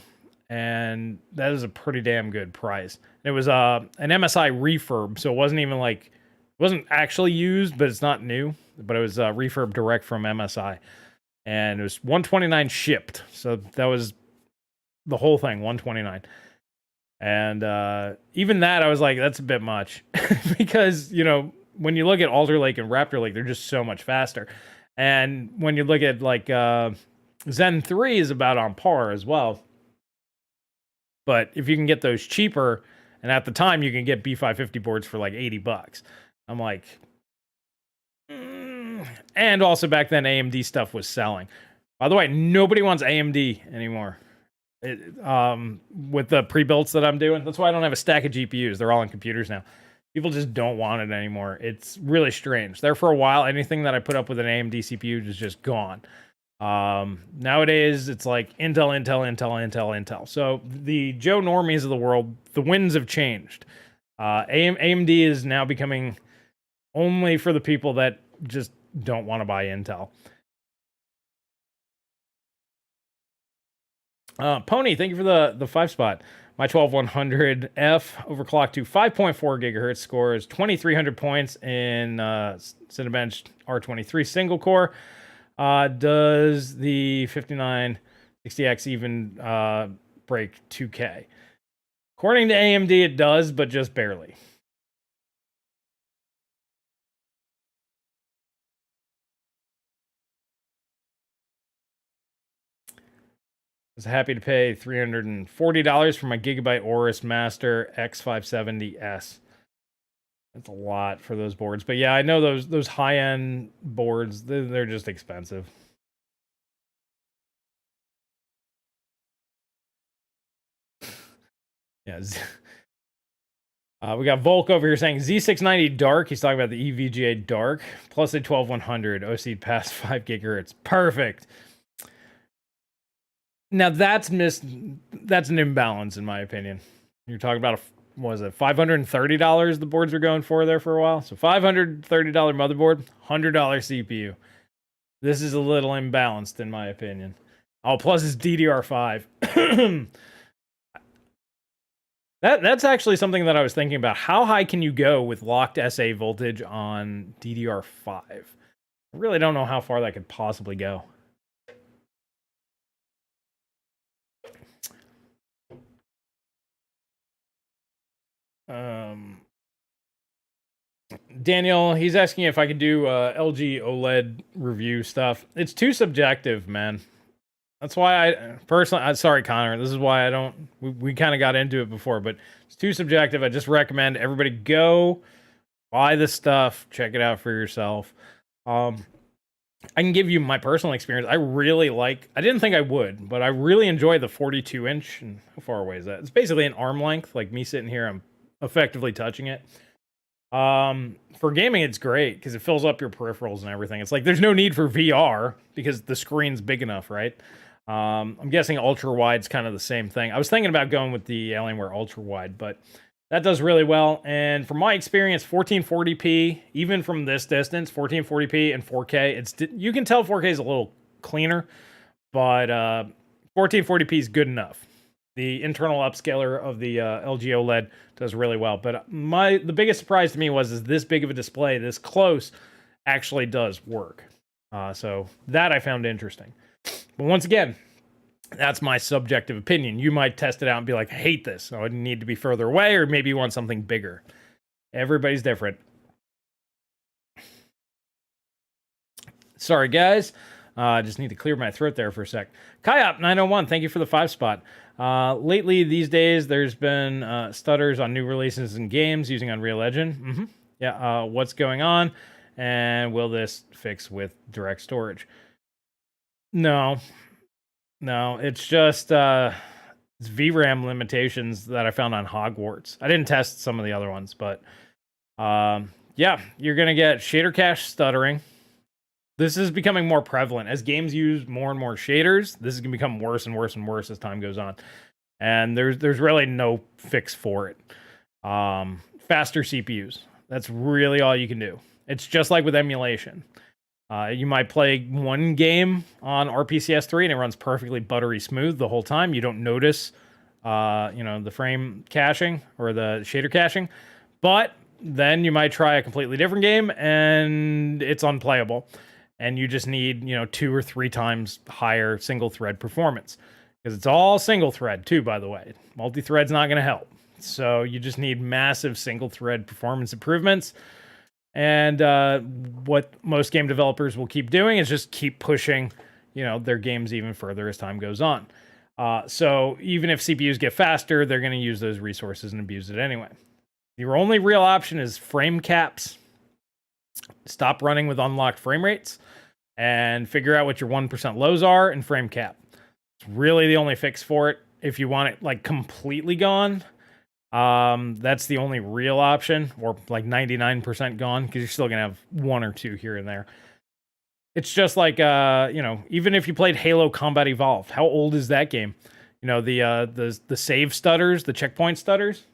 And that is a pretty damn good price. It was an MSI refurb, so it wasn't even like, it wasn't actually used, but it's not new. But it was refurb direct from MSI. And it was $129 shipped. So that was the whole thing, $129. And even that, I was like, that's a bit much. Because, you know, when you look at Alder Lake and Raptor Lake, they're just so much faster. And when you look at like Zen 3 is about on par as well. But if you can get those cheaper, and at the time you can get B550 boards for like $80, I'm like, And also back then AMD stuff was selling. By the way, nobody wants AMD anymore. With the pre-builts that I'm doing, that's why I don't have a stack of GPUs. They're all on computers now. People just don't want it anymore. It's really strange. There for a while, anything that I put up with an AMD CPU is just gone. Nowadays, it's like Intel. So the Joe Normies of the world, the winds have changed. AMD is now becoming only for the people that just don't want to buy Intel. Pony, thank you for the 5 spot. My 12100F overclocked to 5.4 gigahertz, scores 2,300 points in Cinebench R23 single core. Does the 5960X even break 2K? According to AMD, it does, but just barely. I was happy to pay $340 for my Gigabyte Aorus Master X570S. It's a lot for those boards. But yeah, I know those high-end boards, they're just expensive. Yeah. We got Volk over here saying Z690 Dark. He's talking about the EVGA Dark plus a 12100 OC past 5 gigahertz. Perfect. Now that's an imbalance in my opinion. You're talking about what was it, $530 the boards were going for there for a while. So $530 motherboard, $100 CPU. This is a little imbalanced in my opinion. Oh, plus it's DDR5. That's actually something that I was thinking about. How high can you go with locked SA voltage on DDR5? I really don't know how far that could possibly go. Daniel, he's asking if I could do LG OLED review stuff. It's too subjective, man. That's why I personally, sorry, Connor. This is why I don't. We kind of got into it before, but it's too subjective. I just recommend everybody go buy the stuff, check it out for yourself. I can give you my personal experience. I really like. I didn't think I would, but I really enjoy the 42-inch. And how far away is that? It's basically an arm length. Like me sitting here, I'm effectively touching it. For gaming, it's great because it fills up your peripherals and everything. It's like there's no need for VR because the screen's big enough, right? I'm guessing ultra wide's kind of the same thing. I was thinking about going with the Alienware ultra wide, but that does really well. And from my experience, 1440p, even from this distance, 1440p and 4K, you can tell 4K is a little cleaner, but 1440p is good enough. The internal upscaler of the LG OLED does really well. But the biggest surprise to me is this big of a display, this close, actually does work. So that I found interesting. But once again, that's my subjective opinion. You might test it out and be like, I hate this. So I need to be further away, or maybe you want something bigger. Everybody's different. Sorry, guys. I just need to clear my throat there for a sec. Kaiop901, thank you for the 5 spot. Lately, these days, there's been stutters on new releases and games using Unreal Engine. Yeah, what's going on? And will this fix with direct storage? No, it's just it's VRAM limitations that I found on Hogwarts. I didn't test some of the other ones, but yeah, you're going to get shader cache stuttering. This is becoming more prevalent. As games use more and more shaders, this is going to become worse and worse and worse as time goes on. And there's really no fix for it. Faster CPUs. That's really all you can do. It's just like with emulation. You might play one game on RPCS 3 and it runs perfectly buttery smooth the whole time. You don't notice, the frame caching or the shader caching. But then you might try a completely different game and it's unplayable. And you just need, 2 or 3 times higher single thread performance. Because it's all single thread too, by the way. Multi-thread's not going to help. So you just need massive single thread performance improvements. And what most game developers will keep doing is just keep pushing, their games even further as time goes on. So even if CPUs get faster, they're going to use those resources and abuse it anyway. Your only real option is frame caps. Stop running with unlocked frame rates and figure out what your 1% lows are and frame cap. It's really the only fix for it. If you want it like completely gone, that's the only real option, or like 99% gone, because you're still gonna have 1 or 2 here and there. It's just like even if you played Halo Combat Evolved, how old is that game? The save stutters, the checkpoint stutters.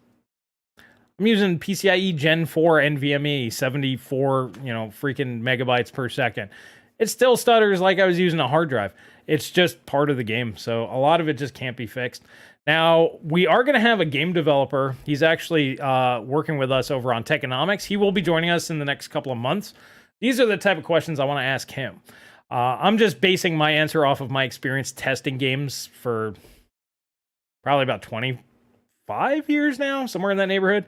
I'm using PCIe Gen 4 NVMe, 74, freaking megabytes per second. It still stutters like I was using a hard drive. It's just part of the game, so a lot of it just can't be fixed. Now, we are going to have a game developer. He's actually working with us over on Techonomics. He will be joining us in the next couple of months. These are the type of questions I want to ask him. I'm just basing my answer off of my experience testing games for probably about 25 years now, somewhere in that neighborhood.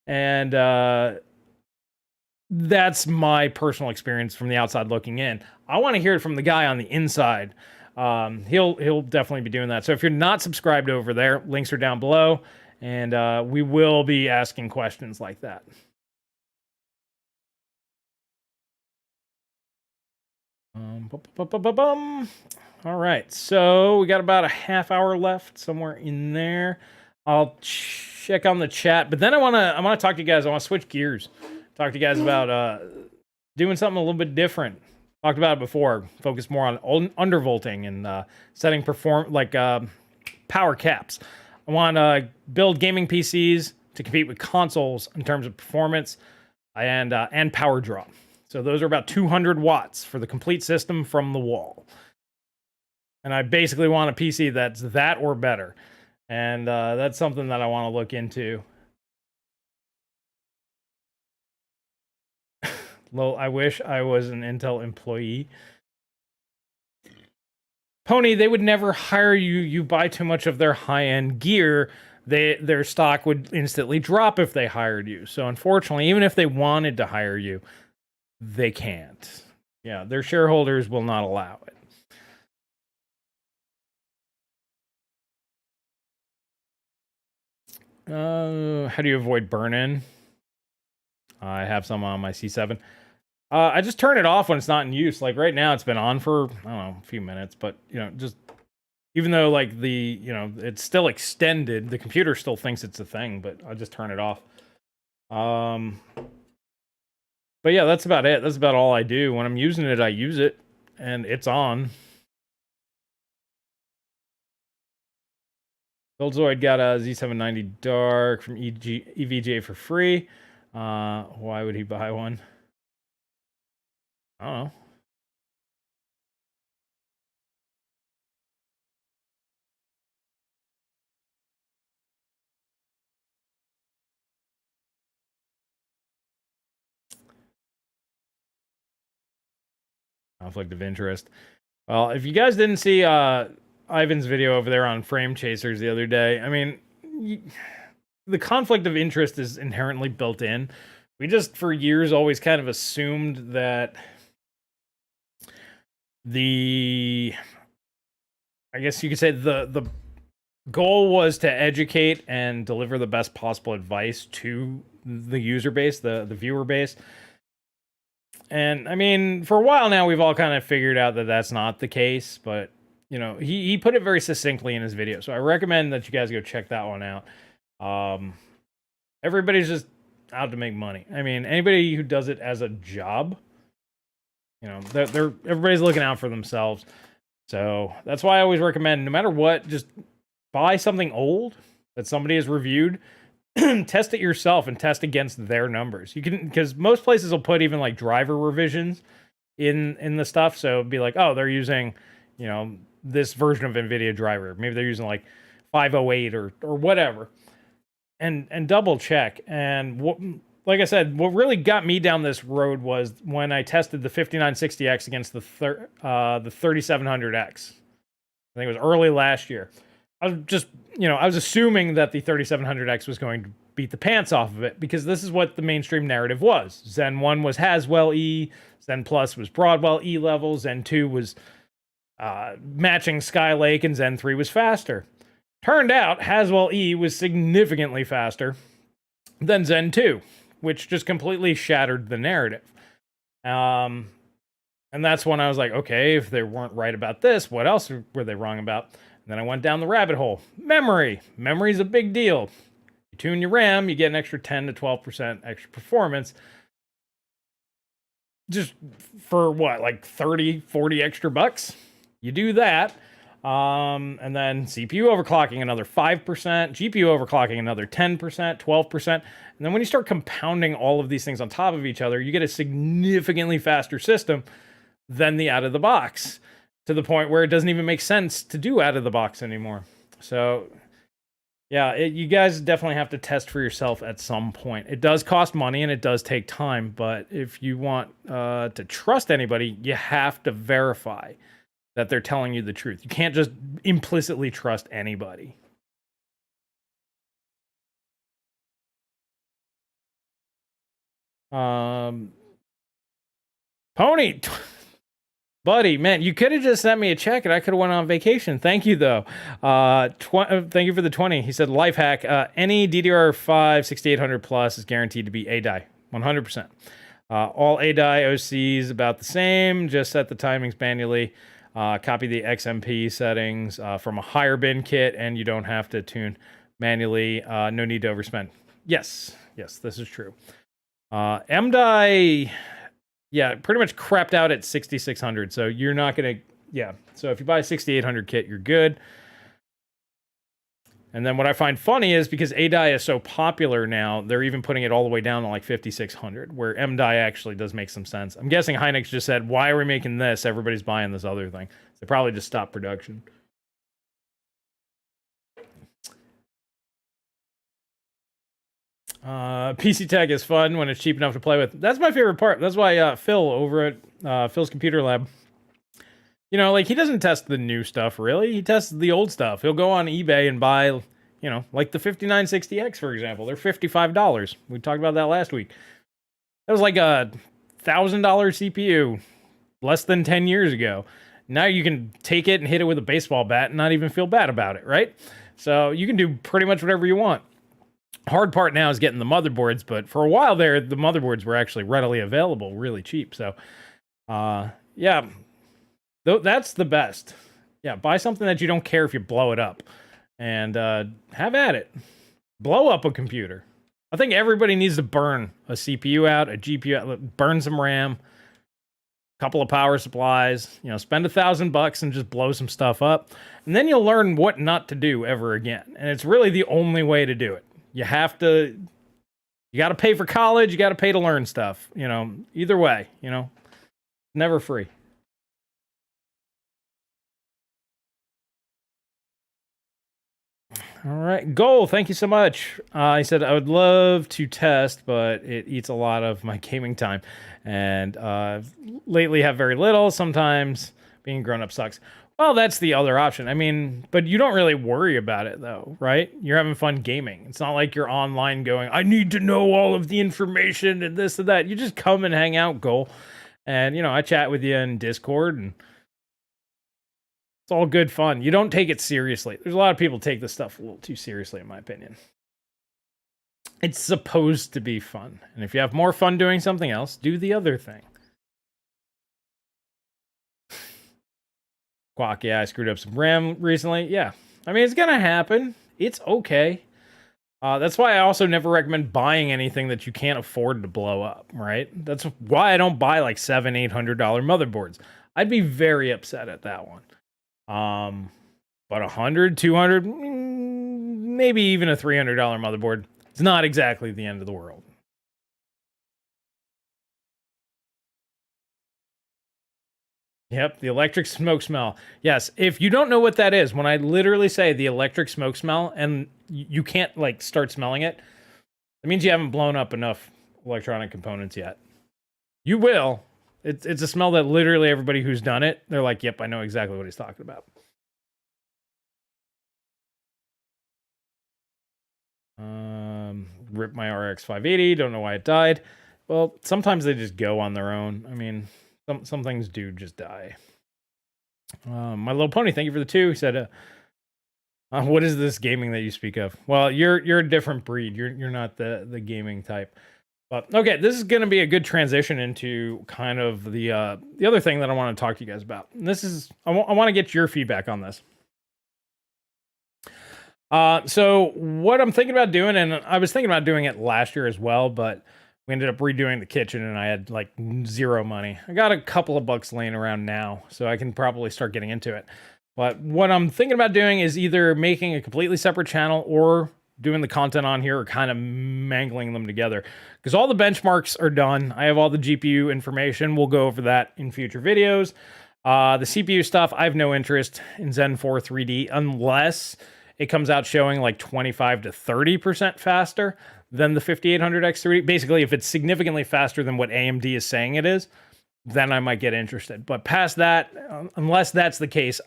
And that's my personal experience from the outside looking in. I want to hear it from the guy on the inside. He'll definitely be doing that. So if you're not subscribed over there, links are down below, and we will be asking questions like that. All right, so we got about a half hour left, somewhere in there. I'll check on the chat, but then I wanna talk to you guys. I want to switch gears, talk to you guys about doing something a little bit different. Talked about it before. Focus more on undervolting and setting power caps. I want to build gaming PCs to compete with consoles in terms of performance and power draw. So those are about 200 watts for the complete system from the wall. And I basically want a PC that's that or better. And that's something that I want to look into. Well, I wish I was an Intel employee. Pony, they would never hire you. You buy too much of their high-end gear. Their stock would instantly drop if they hired you. So unfortunately, even if they wanted to hire you, they can't. Yeah, their shareholders will not allow it. How do you avoid burn-in? I have some on my C7. I just turn it off when it's not in use. Like right now, it's been on for, I don't know, a few minutes, but just even though like it's still extended, the computer still thinks it's a thing, but I just turn it off. But yeah, that's about it. That's about all I do. When I'm using it, I use it, and it's on. Goldzoid got a Z790 Dark from EVGA for free. Why would he buy one? I don't know. Conflict of interest. Well, if you guys didn't see Ivan's video over there on frame chasers the other day, I mean, the conflict of interest is inherently built in. We just, for years, always kind of assumed that I guess you could say the goal was to educate and deliver the best possible advice to the user base, the viewer base. And I mean, for a while now, we've all kind of figured out that that's not the case, but he put it very succinctly in his video. So I recommend that you guys go check that one out. Everybody's just out to make money. I mean, anybody who does it as a job, everybody's looking out for themselves. So that's why I always recommend, no matter what, just buy something old that somebody has reviewed. Test it yourself and test against their numbers. You can, because most places will put even like driver revisions in the stuff. So it'd be like, oh, they're using, this version of NVIDIA driver. Maybe they're using like 508 or whatever. And double check. And like I said, what really got me down this road was when I tested the 5960X against the 3700X. I think it was early last year. I was just, I was assuming that the 3700X was going to beat the pants off of it, because this is what the mainstream narrative was. Zen 1 was Haswell E, Zen Plus was Broadwell E level, Zen 2 was matching Skylake, and Zen 3 was faster. Turned out Haswell E was significantly faster than Zen 2, which just completely shattered the narrative. And that's when I was like, okay, if they weren't right about this, what else were they wrong about? And then I went down the rabbit hole. Memory. Memory's a big deal. You tune your RAM, you get an extra 10 to 12% extra performance. Just for what, like 30, 40 extra bucks? You do that. And then CPU overclocking another 5%, GPU overclocking another 10%, 12%. And then when you start compounding all of these things on top of each other, you get a significantly faster system than the out of the box, to the point where it doesn't even make sense to do out of the box anymore. So yeah, you guys definitely have to test for yourself at some point. It does cost money and it does take time, but if you want to trust anybody, you have to verify that they're telling you the truth. You can't just implicitly trust anybody. Pony, buddy, man, you could have just sent me a check and I could have went on vacation. Thank you, though. Thank you for the 20. He said, life hack, any DDR5 6800 plus is guaranteed to be A die, 100%. All ADI OCs about the same. Just set the timings manually. Copy the XMP settings from a higher bin kit, and you don't have to tune manually. No need to overspend. Yes, this is true. MDI, yeah, pretty much crapped out at 6600. So you're not gonna, yeah. So if you buy a 6800 kit, you're good. And then what I find funny is because ADI is so popular now, they're even putting it all the way down to like 5600, where MDI actually does make some sense. I'm guessing Hynix just said, why are we making this? Everybody's buying this other thing. They probably just stopped production. PC Tech is fun when it's cheap enough to play with. That's my favorite part. That's why Phil over at Phil's Computer Lab, you know, like, he doesn't test the new stuff, really. He tests the old stuff. He'll go on eBay and buy, you know, like the 5960X, for example. They're $55. We talked about that last week. That was like a $1,000 CPU less than 10 years ago. Now you can take it and hit it with a baseball bat and not even feel bad about it, right? So you can do pretty much whatever you want. Hard part now is getting the motherboards, but for a while there, the motherboards were actually readily available, really cheap. So, yeah. That's the best. Yeah, buy something that you don't care if you blow it up. And have at it. Blow up a computer. I think everybody needs to burn a CPU out, a GPU out, burn some RAM, a couple of power supplies, you know, spend $1,000 and just blow some stuff up. And then you'll learn what not to do ever again. And it's really the only way to do it. You have to, you got to pay for college, you got to pay to learn stuff, you know, either way, you know, never free. All right, Goal, thank you so much. He said, I would love to test, but it eats a lot of my gaming time. And lately have very little. Sometimes being grown up sucks. Well, that's the other option. I mean, but you don't really worry about it, though, right? You're having fun gaming. It's not like you're online going, I need to know all of the information and this and that. You just come and hang out, Goal. And, you know, I chat with you in Discord, and it's all good fun. You don't take it seriously. There's a lot of people take this stuff a little too seriously, in my opinion. It's supposed to be fun. And if you have more fun doing something else, do the other thing. Quack, yeah, I screwed up some RAM recently. Yeah, I mean, it's gonna happen. It's okay. That's why I also never recommend buying anything that you can't afford to blow up, right? That's why I don't buy like $700-800 motherboards. I'd be very upset at that one. But $100, $200, maybe even a $300 motherboard, it's not exactly the end of the world. Yep, the electric smoke smell. Yes, if you don't know what that is, when I literally say the electric smoke smell and you can't like start smelling it, it means you haven't blown up enough electronic components yet. You will. It's a smell that literally everybody who's done it, they're like, yep, I know exactly what he's talking about. Rip my RX 580, don't know why it died. Well, sometimes they just go on their own. I mean, some things do just die. My Little Pony, thank you for the 2. He said, what is this gaming that you speak of? Well, you're a different breed. You're not the gaming type. But okay, this is going to be a good transition into kind of the other thing that I want to talk to you guys about. And this is I want to get your feedback on this. So what I'm thinking about doing, and I was thinking about doing it last year as well, but we ended up redoing the kitchen and I had like zero money. I got a couple of bucks laying around now, so I can probably start getting into it. But what I'm thinking about doing is either making a completely separate channel or doing the content on here or kind of mangling them together. Because all the benchmarks are done. I have all the GPU information. We'll go over that in future videos. The CPU stuff, I have no interest in Zen 4 3D unless it comes out showing like 25 to 30% faster than the 5800X 3D. Basically, if it's significantly faster than what AMD is saying it is, then I might get interested. But past that, unless that's the case,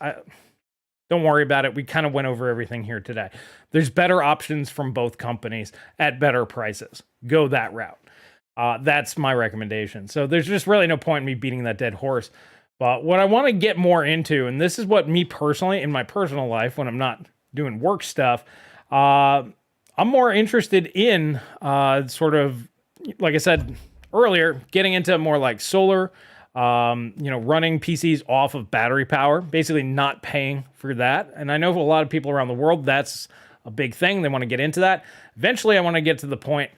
don't worry about it. We kind of went over everything here today. There's better options from both companies at better prices. Go that route. That's my recommendation. So there's just really no point in me beating that dead horse. But what I want to get more into, and this is what me personally, in my personal life, when I'm not doing work stuff, I'm more interested in sort of, like I said earlier, getting into more like solar, running PCs off of battery power, basically not paying for that. And I know for a lot of people around the world, that's a big thing. They want to get into that. Eventually, I want to get to the point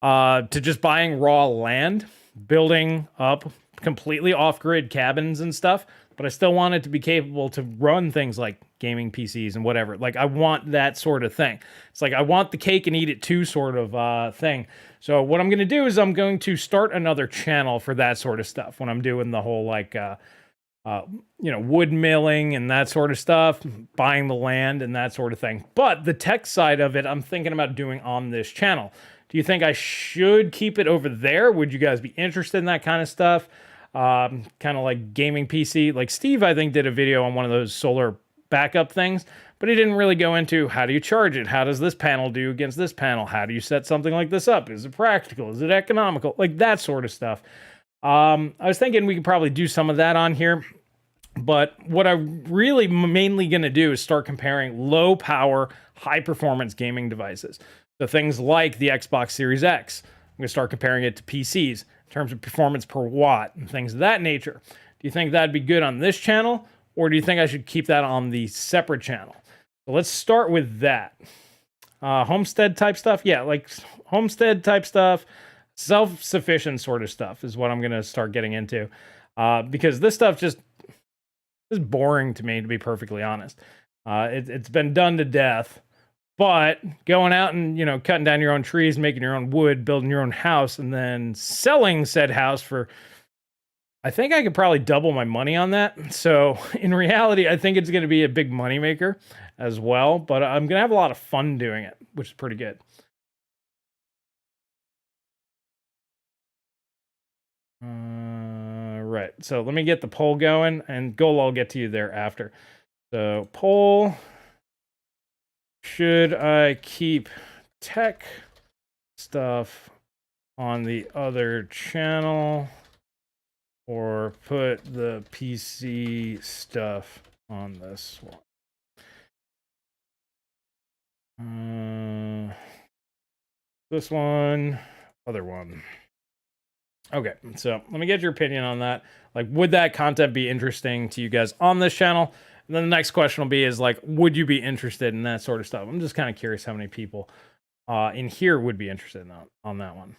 to just buying raw land, building up completely off-grid cabins and stuff, but I still want it to be capable to run things like gaming PCs and whatever. Like, I want that sort of thing. It's like I want the cake and eat it too sort of thing. So what I'm going to do is I'm going to start another channel for that sort of stuff when I'm doing the whole wood milling and that sort of stuff, buying the land and that sort of thing. But the tech side of it, I'm thinking about doing on this channel. Do you think I should keep it over there? Would you guys be interested in that kind of stuff? Kind of like gaming PC. Like Steve, I think, did a video on one of those solar backup things, but he didn't really go into how do you charge it? How does this panel do against this panel? How do you set something like this up? Is it practical? Is it economical? Like that sort of stuff. I was thinking we could probably do some of that on here, but what I'm really mainly going to do is start comparing low power, high performance gaming devices. So things like the Xbox Series X. I'm going to start comparing it to PCs in terms of performance per watt and things of that nature. Do you think that'd be good on this channel, or do you think I should keep that on the separate channel? So let's start with that. Homestead type stuff? Yeah, like homestead type stuff, self-sufficient sort of stuff is what I'm going to start getting into. Because this stuff just is boring to me, to be perfectly honest. It's been done to death. But going out and, cutting down your own trees, making your own wood, building your own house, and then selling said house for, I think I could probably double my money on that. So in reality, I think it's going to be a big moneymaker as well. But I'm going to have a lot of fun doing it, which is pretty good. Right. So let me get the poll going, and Goal, I'll get to you there after. So poll. Should I keep tech stuff on the other channel or put the PC stuff on this one? This one, other one. Okay, so let me get your opinion on that. Like, would that content be interesting to you guys on this channel? And then the next question will be is like, would you be interested in that sort of stuff? I'm just kind of curious how many people in here would be interested in that, on that one.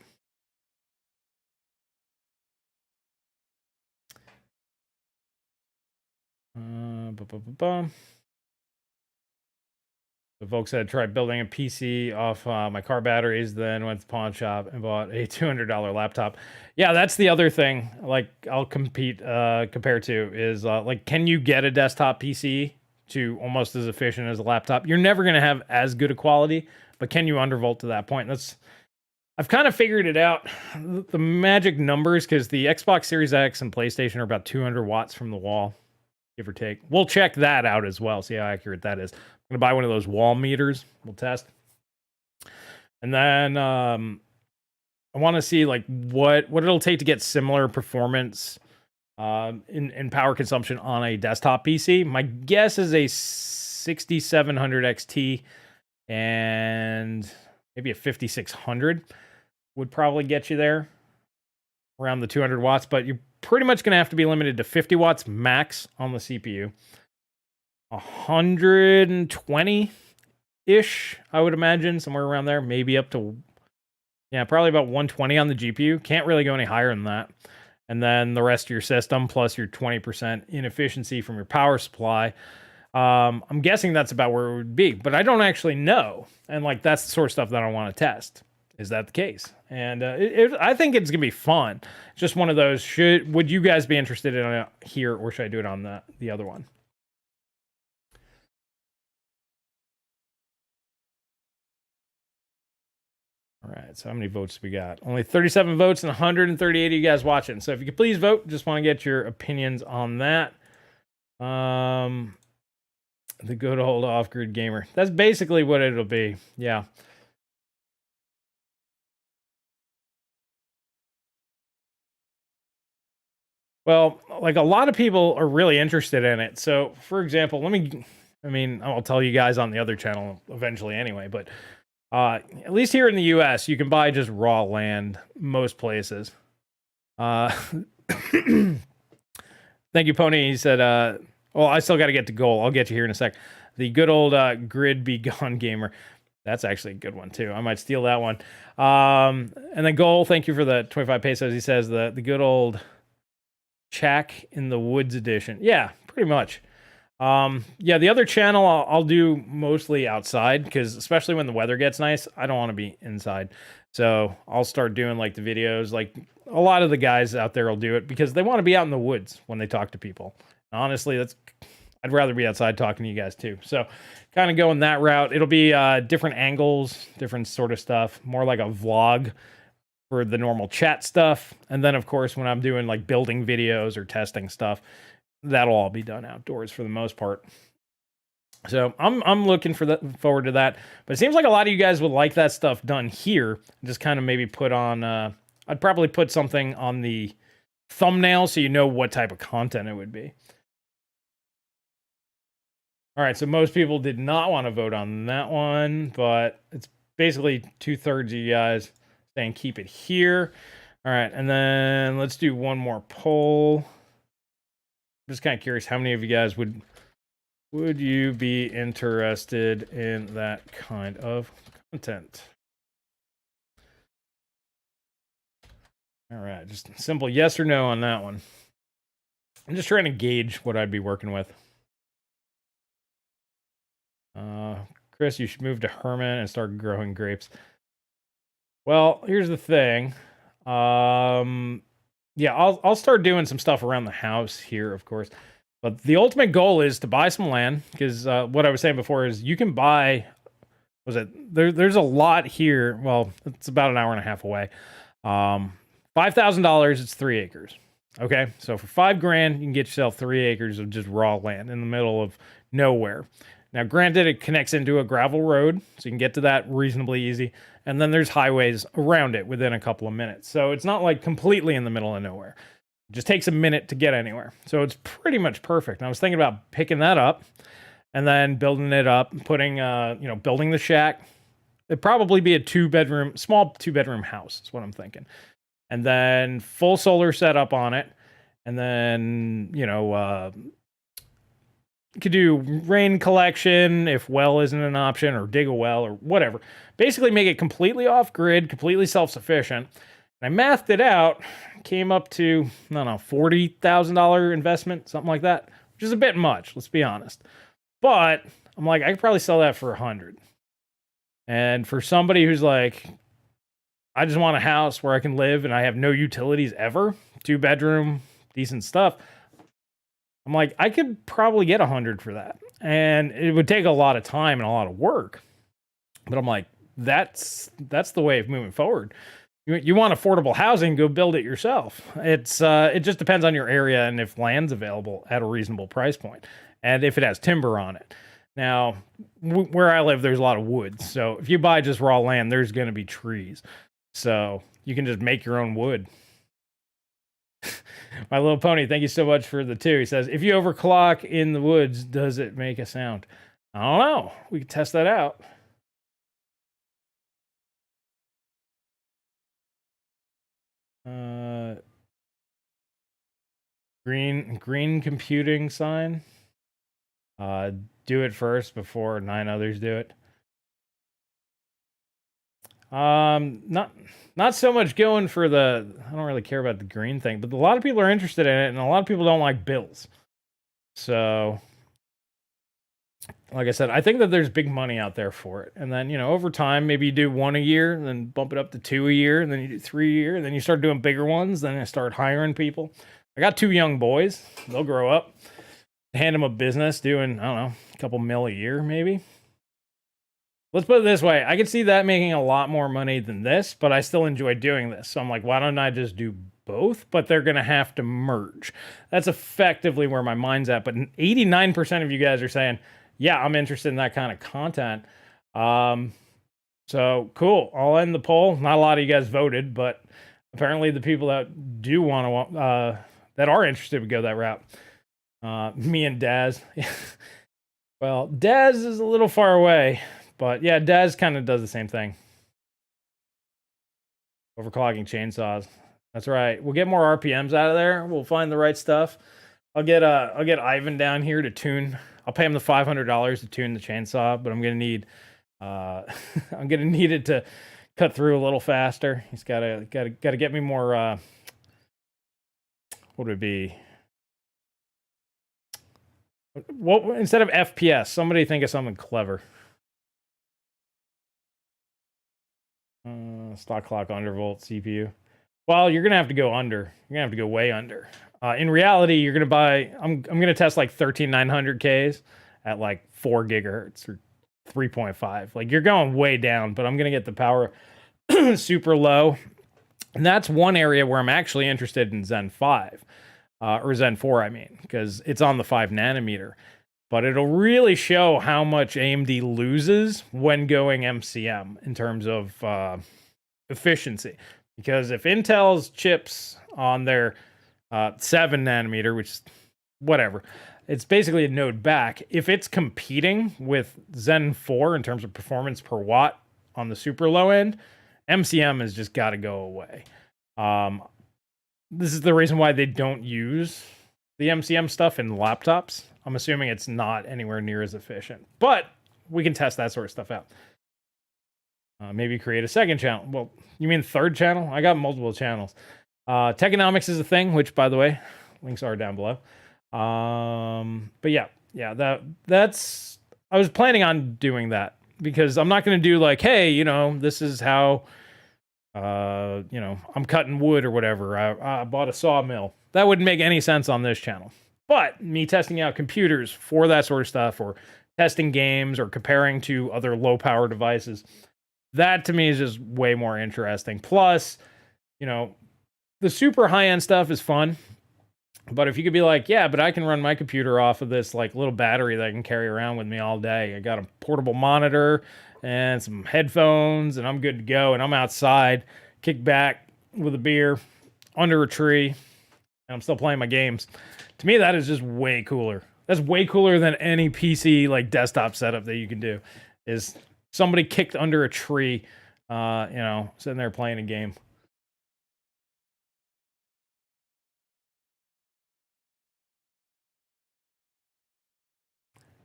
The folks said, tried building a PC off my car batteries, then went to the pawn shop and bought a $200 laptop. Yeah, that's the other thing. Like, I'll compare to is like, can you get a desktop PC to almost as efficient as a laptop? You're never going to have as good a quality, but can you undervolt to that point? I've kind of figured it out. The magic numbers, because the Xbox Series X and PlayStation are about 200 watts from the wall, give or take. We'll check that out as well, see how accurate that is. I'm going to buy one of those wall meters. We'll test. And then I want to see like what it'll take to get similar performance in power consumption on a desktop PC. My guess is a 6700 XT and maybe a 5600 would probably get you there around the 200 watts, but you're pretty much going to have to be limited to 50 watts max on the CPU. 120-ish, I would imagine, somewhere around there, maybe up to, yeah, probably about 120 on the GPU. Can't really go any higher than that. And then the rest of your system, plus your 20% inefficiency from your power supply. I'm guessing that's about where it would be, but I don't actually know. And like, that's the sort of stuff that I want to test. Is that the case? And I think it's gonna be fun. Just one of those. Would you guys be interested in it here, or should I do it on the other one? All right, so how many votes we got? Only 37 votes and 138 of you guys watching. So if you could please vote, just want to get your opinions on that. The good old off-grid gamer. That's basically what it'll be. Yeah. Well, like a lot of people are really interested in it. So, for example, I'll tell you guys on the other channel eventually anyway, but at least here in the US, you can buy just raw land most places. Uh, thank you, Pony. He said, well, I still got to get to goal. I'll get you here in a sec. The good old grid be gone gamer. That's actually a good one, too. I might steal that one. And then goal, thank you for the 25 pesos. He says the good old Shack in the Woods edition. Yeah, pretty much. Yeah, the other channel I'll do mostly outside because especially when the weather gets nice, I don't want to be inside. So I'll start doing like the videos. Like a lot of the guys out there will do it because they want to be out in the woods when they talk to people. Honestly, I'd rather be outside talking to you guys too. So kind of going that route. It'll be different angles, different sort of stuff, more like a vlog for the normal chat stuff. And then of course, when I'm doing like building videos or testing stuff, that'll all be done outdoors for the most part. So I'm looking forward to that. But it seems like a lot of you guys would like that stuff done here. Just kind of maybe put on, I'd probably put something on the thumbnail so you know what type of content it would be. All right, so most people did not want to vote on that one, but it's basically 2/3 of you guys saying keep it here. All right, and then let's do one more poll. I'm just kind of curious how many of you guys would you be interested in that kind of content? All right, just a simple yes or no on that one. I'm just trying to gauge what I'd be working with. Chris, you should move to Herman and start growing grapes. Well, here's the thing. Yeah, I'll start doing some stuff around the house here, of course. But the ultimate goal is to buy some land because what I was saying before is you can buy. There's a lot here. Well, it's about an hour and a half away. $5,000. It's 3 acres. Okay, so for $5,000, you can get yourself 3 acres of just raw land in the middle of nowhere. Now, granted, it connects into a gravel road, so you can get to that reasonably easy. And then there's highways around it within a couple of minutes. So it's not like completely in the middle of nowhere. It just takes a minute to get anywhere. So it's pretty much perfect. And I was thinking about picking that up and then building it up, putting, building the shack. It'd probably be a small two-bedroom house is what I'm thinking. And then full solar setup on it. And then, could do rain collection if well isn't an option, or dig a well or whatever. Basically make it completely off grid, completely self-sufficient. And I mathed it out, came up to, I don't know, $40,000 investment, something like that, which is a bit much, let's be honest. But I'm like, I could probably sell that for 100. And for somebody who's like, I just want a house where I can live and I have no utilities ever, 2-bedroom, decent stuff, I'm like, I could probably get 100 for that. And it would take a lot of time and a lot of work. But I'm like, that's the way of moving forward. You want affordable housing, go build it yourself. It just depends on your area and if land's available at a reasonable price point and if it has timber on it. Now, where I live, there's a lot of woods. So if you buy just raw land, there's going to be trees. So you can just make your own wood. My Little Pony, thank you so much for the 2. He says, if you overclock in the woods, does it make a sound? I don't know. We can test that out. Green computing sign. Do it first before 9 others do it. Not so much going for the, I don't really care about the green thing, but a lot of people are interested in it and a lot of people don't like bills. So, like I said, I think that there's big money out there for it. And then, over time, maybe you do 1 a year and then bump it up to 2 a year and then you do 3 a year and then you start doing bigger ones. Then I start hiring people. I got 2 young boys. They'll grow up. Hand them a business doing, I don't know, a couple mil a year, maybe. Let's put it this way. I could see that making a lot more money than this, but I still enjoy doing this. So I'm like, why don't I just do both? But they're going to have to merge. That's effectively where my mind's at. But 89% of you guys are saying, yeah, I'm interested in that kind of content. So cool. I'll end the poll. Not a lot of you guys voted, but apparently the people that do want to, that are interested would go that route. Me and Daz. Well, Daz is a little far away. But yeah, Daz kind of does the same thing. Overclocking chainsaws. That's right. We'll get more RPMs out of there. We'll find the right stuff. I'll get Ivan down here to tune. I'll pay him the $500 to tune the chainsaw, but I'm gonna need I'm gonna need it to cut through a little faster. He's gotta get me more what would it be? What instead of FPS? Somebody think of something clever. Stock clock undervolt CPU. Well, you're gonna have to go under. You're gonna have to go way under. In reality, you're gonna buy. I'm gonna test like 13900Ks at like 4 gigahertz or 3.5. Like you're going way down, but I'm gonna get the power super low, and that's one area where I'm actually interested in Zen 5 or Zen 4. I mean, because it's on the 5 nanometer. But it'll really show how much AMD loses when going MCM in terms of efficiency. Because if Intel's chips on their 7 nanometer, which is whatever, it's basically a node back. If it's competing with Zen 4 in terms of performance per watt on the super low end, MCM has just got to go away. This is the reason why they don't use the MCM stuff in laptops. I'm assuming it's not anywhere near as efficient, but we can test that sort of stuff out. Maybe create a second channel. Well, you mean third channel? I got multiple channels. Techonomics is a thing, which, by the way, links are down below. But yeah, that's. I was planning on doing that because I'm not going to do like, hey, you know, this is how, you know, I'm cutting wood or whatever. I bought a sawmill. That wouldn't make any sense on this channel. But me testing out computers for that sort of stuff, or testing games, or comparing to other low-power devices, that to me is just way more interesting. Plus, you know, the super high-end stuff is fun. But if you could be like, yeah, but I can run my computer off of this like little battery that I can carry around with me all day. I got a portable monitor and some headphones, and I'm good to go. And I'm outside, kick back with a beer under a tree, and I'm still playing my games. To me, that is just way cooler. That's way cooler than any PC like desktop setup that you can do. Is somebody kicked under a tree, you know, sitting there playing a game.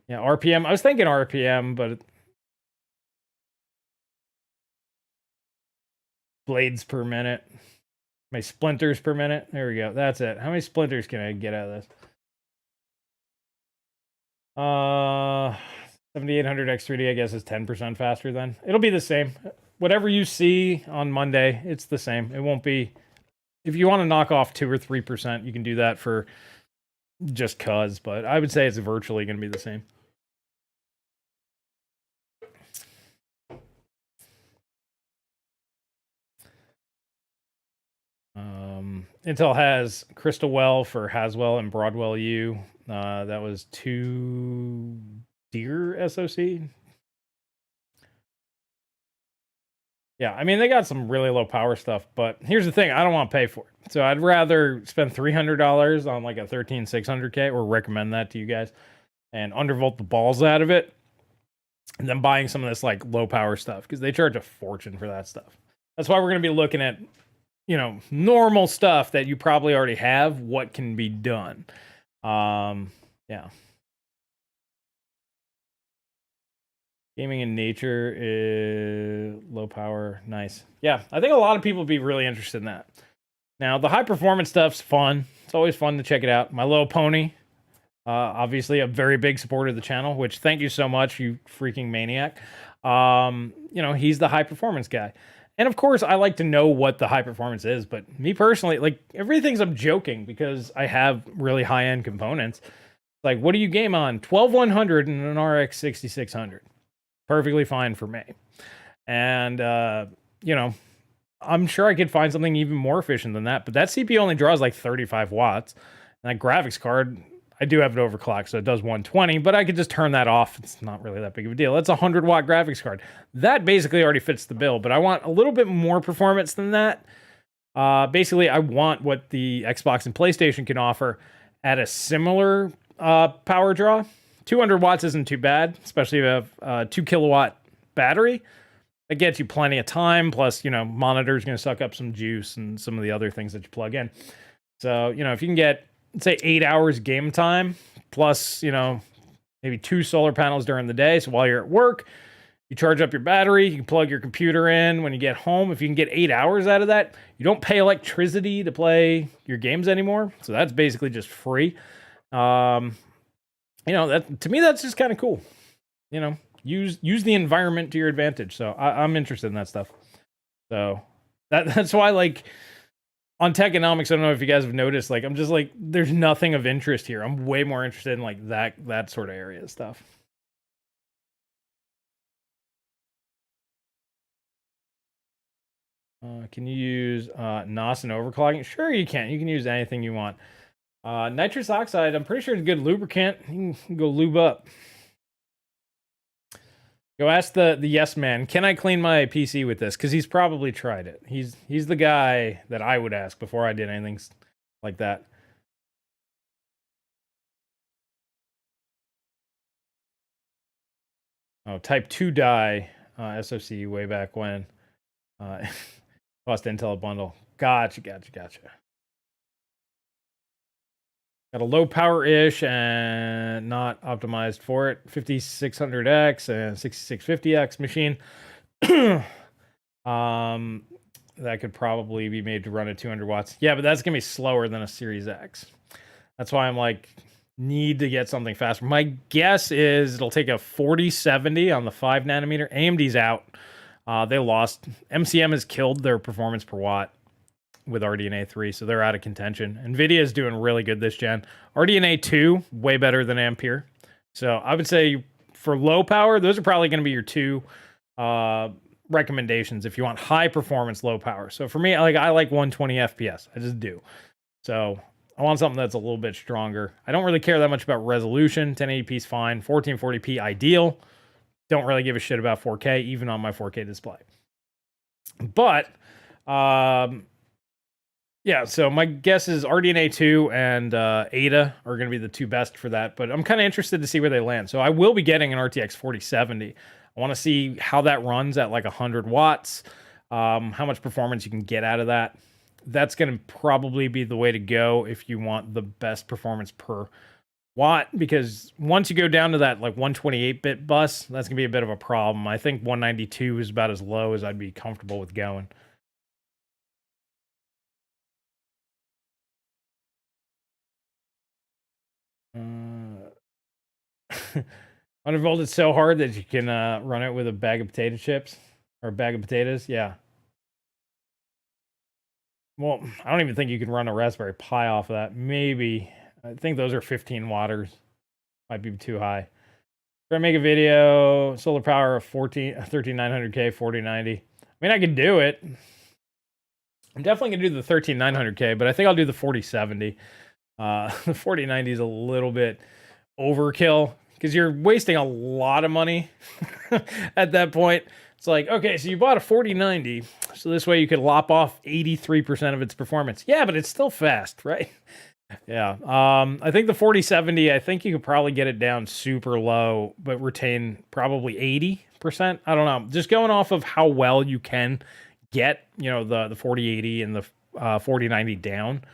Yeah, RPM. I was thinking RPM, but blades per minute. My splinters per minute. There we go. That's it. How many splinters can I get out of this? 7800 X3D, I guess, is 10% faster then. It'll be the same. Whatever you see on Monday, it's the same. It won't be... If you want to knock off 2 or 3%, you can do that for just cuz, but I would say it's virtually going to be the same. Intel has Crystal Well for Haswell and Broadwell U. That was 2 Deer SoC. Yeah, I mean, they got some really low power stuff, but here's the thing. I don't want to pay for it. So I'd rather spend $300 on like a 13600K, or recommend that to you guys, and undervolt the balls out of it, and then buying some of this like low power stuff, because they charge a fortune for that stuff. That's why we're going to be looking at, you know, normal stuff that you probably already have, what can be done. Yeah. Gaming in nature is low power. Nice. Yeah, I think a lot of people would be really interested in that. Now, the high performance stuff's fun. It's always fun to check it out. My Little Pony, obviously a very big supporter of the channel, which thank you so much, you freaking maniac. You know, he's the high performance guy. And of course, I like to know what the high performance is, but me personally, like, everything's I'm joking because I have really high-end components. Like, what do you game on? 12100 and an RX 6600. Perfectly fine for me. And, you know, I'm sure I could find something even more efficient than that, but that CPU only draws like 35 watts. And that graphics card, I do have it overclocked, so it does 120, but I could just turn that off. It's not really that big of a deal. That's a 100-watt graphics card. That basically already fits the bill, but I want a little bit more performance than that. Basically, I want what the Xbox and PlayStation can offer at a similar power draw. 200 watts isn't too bad, especially if you have a 2 kilowatt battery. It gets you plenty of time. Plus, monitor's going to suck up some juice and some of the other things that you plug in. So, if you can get, let's say, 8 hours game time, plus, maybe 2 solar panels during the day. So while you're at work, you charge up your battery, you can plug your computer in when you get home. If you can get 8 hours out of that, you don't pay electricity to play your games anymore. So that's basically just free. That to me, that's just kind of cool. Use the environment to your advantage. So I'm interested in that stuff. So that's why, like, on Techonomics, I don't know if you guys have noticed, like, I'm just like, there's nothing of interest here. I'm way more interested in like that sort of area stuff. Can you use NOS and overclocking? Sure, you can. You can use anything you want. Nitrous oxide, I'm pretty sure it's a good lubricant. You can go lube up. Go ask the yes man, can I clean my PC with this? Because he's probably tried it. He's the guy that I would ask before I did anything like that. Oh, Type 2 die, SoC way back when. Cost Intel bundle. Gotcha. Got a low power-ish and not optimized for it. 5600X and 6650X machine. That could probably be made to run at 200 watts. Yeah, but that's going to be slower than a Series X. That's why I'm like, need to get something faster. My guess is it'll take a 4070 on the 5 nanometer. AMD's out. They lost. MCM has killed their performance per watt with RDNA 3, so they're out of contention. NVIDIA is doing really good this gen. RDNA 2, way better than Ampere. So I would say for low power, those are probably going to be your two recommendations if you want high performance, low power. So for me, I like 120 FPS. I just do. So I want something that's a little bit stronger. I don't really care that much about resolution. 1080p is fine. 1440p ideal. Don't really give a shit about 4K, even on my 4K display. But yeah, so my guess is RDNA 2 and Ada are going to be the two best for that, but I'm kind of interested to see where they land. So I will be getting an RTX 4070. I want to see how that runs at like 100 watts, how much performance you can get out of that. That's going to probably be the way to go if you want the best performance per watt, because once you go down to that like 128-bit bus, that's going to be a bit of a problem. I think 192 is about as low as I'd be comfortable with going. 100-volt is so hard that you can run it with a bag of potato chips or a bag of potatoes. Yeah. Well, I don't even think you can run a Raspberry Pi off of that. Maybe. I think those are 15 watters. Might be too high. Try to make a video. Solar power of 13900K, 4090. I mean, I could do it. I'm definitely going to do the 13900K, but I think I'll do the 4070. The 4090 is a little bit overkill because you're wasting a lot of money at that point. It's like, okay, so you bought a 4090, so this way you could lop off 83% of its performance. Yeah, but it's still fast, right? Yeah. I think the 4070, I think you could probably get it down super low, but retain probably 80%. I don't know. Just going off of how well you can get, the 4080 and the 4090 down.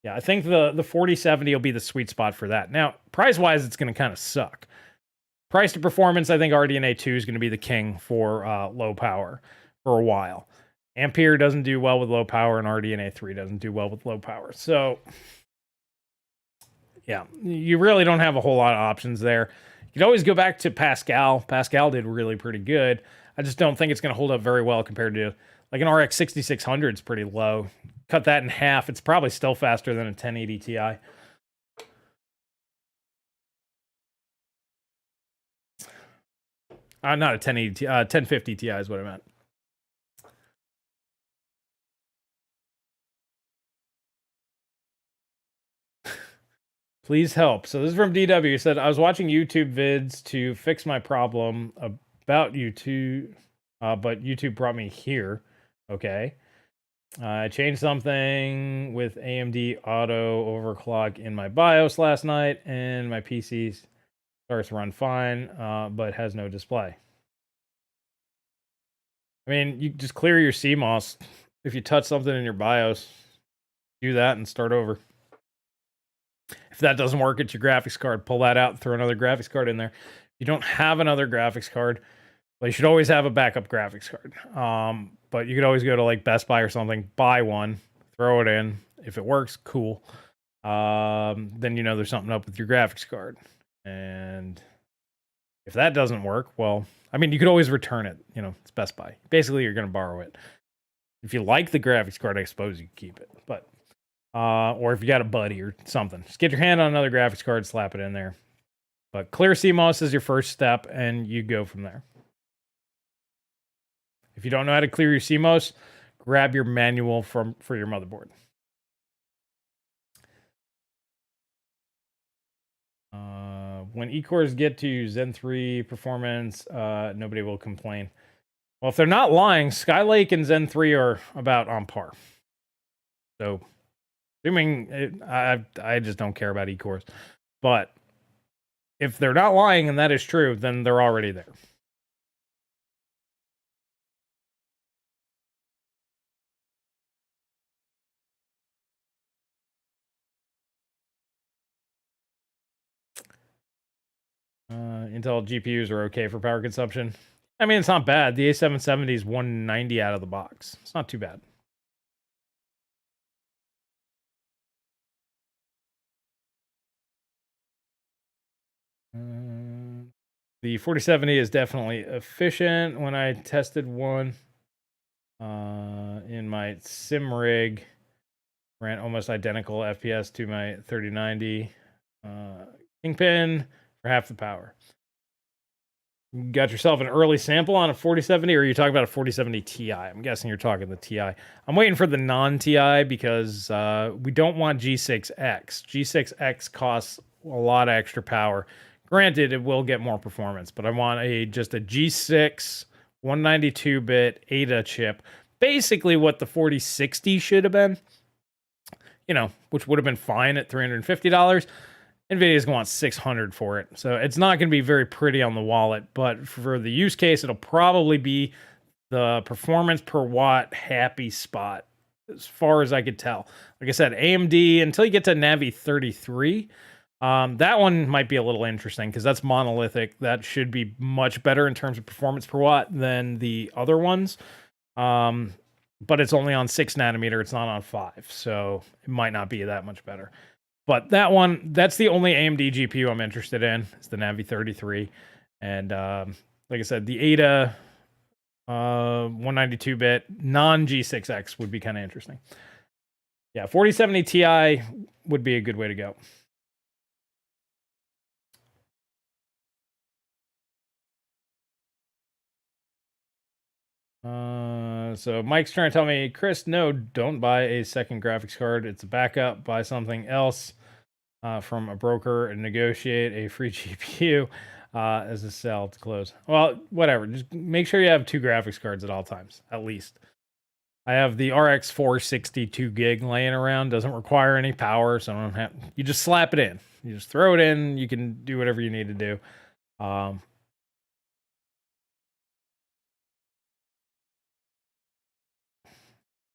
Yeah, I think the 4070 will be the sweet spot for that. Now, price-wise, it's going to kind of suck. Price to performance, I think RDNA 2 is going to be the king for low power for a while. Ampere doesn't do well with low power, and RDNA 3 doesn't do well with low power. So, yeah, you really don't have a whole lot of options there. You could always go back to Pascal. Pascal did really pretty good. I just don't think it's going to hold up very well compared to, like, an RX 6600 is pretty low. Cut that in half, it's probably still faster than a 1080 Ti. Not a 1080 Ti, 1050 Ti is what I meant. Please help. So this is from DW. He said, I was watching YouTube vids to fix my problem about YouTube, but YouTube brought me here. Okay. I changed something with AMD auto overclock in my BIOS last night, and my PC starts to run fine, but has no display. I mean, you just clear your CMOS. If you touch something in your BIOS, do that and start over. If that doesn't work, it's your graphics card. Pull that out and throw another graphics card in there. If you don't have another graphics card, well, you should always have a backup graphics card. But you could always go to like Best Buy or something, buy one, throw it in. If it works, cool. Then you know there's something up with your graphics card. And if that doesn't work, well, I mean, you could always return it. You know, it's Best Buy. Basically, you're going to borrow it. If you like the graphics card, I suppose you can keep it. But or if you got a buddy or something, just get your hand on another graphics card, slap it in there. But clear CMOS is your first step, and you go from there. If you don't know how to clear your CMOS, grab your manual for your motherboard. When E-cores get to Zen 3 performance, nobody will complain. Well, if they're not lying, Skylake and Zen 3 are about on par. So, assuming I just don't care about E-cores. But if they're not lying and that is true, then they're already there. Intel GPUs are okay for power consumption. I mean, it's not bad. The A770 is 190 out of the box. It's not too bad. The 4070 is definitely efficient. When I tested one in my sim rig, ran almost identical FPS to my 3090 Kingpin for half the power. You got yourself an early sample on a 4070, or are you talking about a 4070 Ti? I'm guessing you're talking the Ti. I'm waiting for the non-Ti because we don't want G6X. G6X costs a lot of extra power. Granted, it will get more performance, but I want just a G6 192-bit Ada chip. Basically what the 4060 should have been. You know, which would have been fine at $350. NVIDIA's going to want $600 for it. So it's not going to be very pretty on the wallet, but for the use case, it'll probably be the performance per watt happy spot, as far as I could tell. Like I said, AMD, until you get to Navi 33, that one might be a little interesting because that's monolithic. That should be much better in terms of performance per watt than the other ones. But it's only on 6 nanometer. It's not on 5. So it might not be that much better. But that one, that's the only AMD GPU I'm interested in. It's the Navi 33. And like I said, the Ada 192-bit non-G6X would be kind of interesting. Yeah, 4070 Ti would be a good way to go. So Mike's trying to tell me, Chris, no, don't buy a second graphics card. It's a backup. Buy something else from a broker and negotiate a free GPU as a sell to close. Well, whatever. Just make sure you have 2 graphics cards at all times, at least. I have the RX 462 gig laying around. Doesn't require any power, so I don't have. You just slap it in. You just throw it in. You can do whatever you need to do.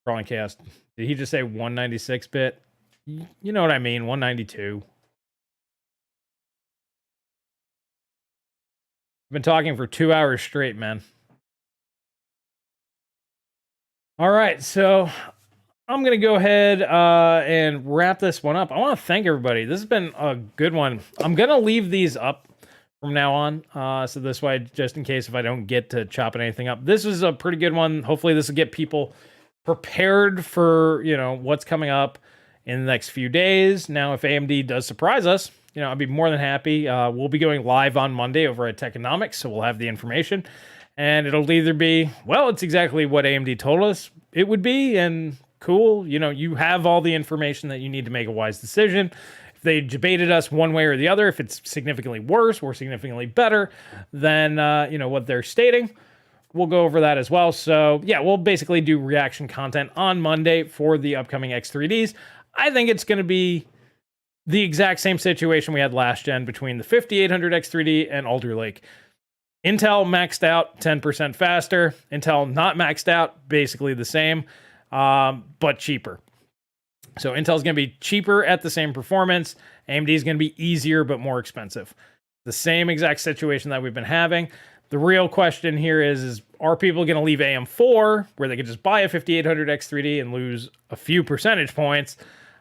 Crawling Chaos. Did he just say 196-bit? You know what I mean, 192. I've been talking for 2 hours straight, man. All right, so I'm going to go ahead and wrap this one up. I want to thank everybody. This has been a good one. I'm going to leave these up from now on. So this way, just in case if I don't get to chopping anything up. This is a pretty good one. Hopefully this will get people prepared for, you know, what's coming up in the next few days. Now, if AMD does surprise us, you know, I'd be more than happy. We'll be going live on Monday over at Techonomics, so we'll have the information. And it'll either be, well, it's exactly what AMD told us it would be, and cool. You know, you have all the information that you need to make a wise decision. If they debated us one way or the other, if it's significantly worse or significantly better than, you know, what they're stating, we'll go over that as well. So yeah, we'll basically do reaction content on Monday for the upcoming X3Ds. I think it's going to be the exact same situation we had last gen between the 5800 X3D and Alder Lake. Intel maxed out 10% faster. Intel not maxed out, basically the same, but cheaper. So Intel's going to be cheaper at the same performance. AMD is going to be easier but more expensive. The same exact situation that we've been having. The real question here is are people going to leave AM4 where they could just buy a 5800 X3D and lose a few percentage points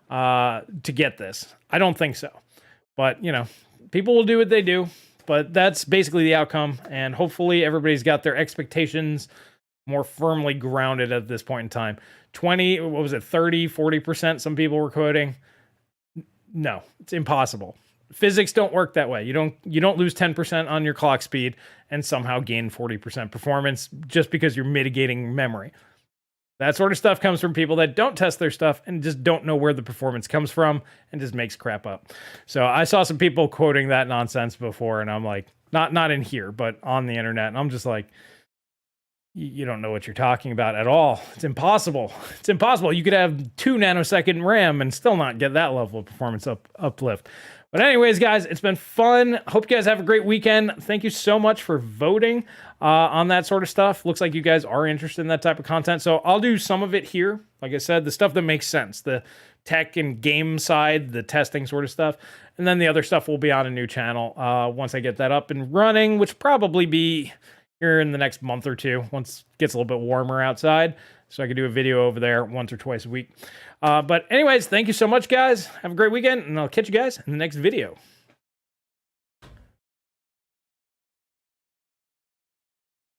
to get this? I don't think so. But, you know, people will do what they do. But that's basically the outcome. And hopefully everybody's got their expectations more firmly grounded at this point in time. 20, what was it, 30, 40% some people were quoting. No, it's impossible. Physics don't work that way. You don't lose 10% on your clock speed and somehow gain 40% performance just because you're mitigating memory. That sort of stuff comes from people that don't test their stuff and just don't know where the performance comes from and just makes crap up. So I saw some people quoting that nonsense before, and I'm like, not in here, but on the internet, and I'm just like, you don't know what you're talking about at all. It's impossible. It's impossible. You could have 2 nanosecond RAM and still not get that level of performance uplift. But anyways, guys, it's been fun. Hope you guys have a great weekend. Thank you so much for voting on that sort of stuff. Looks like you guys are interested in that type of content. So I'll do some of it here. Like I said, the stuff that makes sense, the tech and game side, the testing sort of stuff. And then the other stuff will be on a new channel once I get that up and running, which will probably be here in the next month or two, once it gets a little bit warmer outside. So I can do a video over there once or twice a week. But anyways, thank you so much, guys. Have a great weekend, and I'll catch you guys in the next video.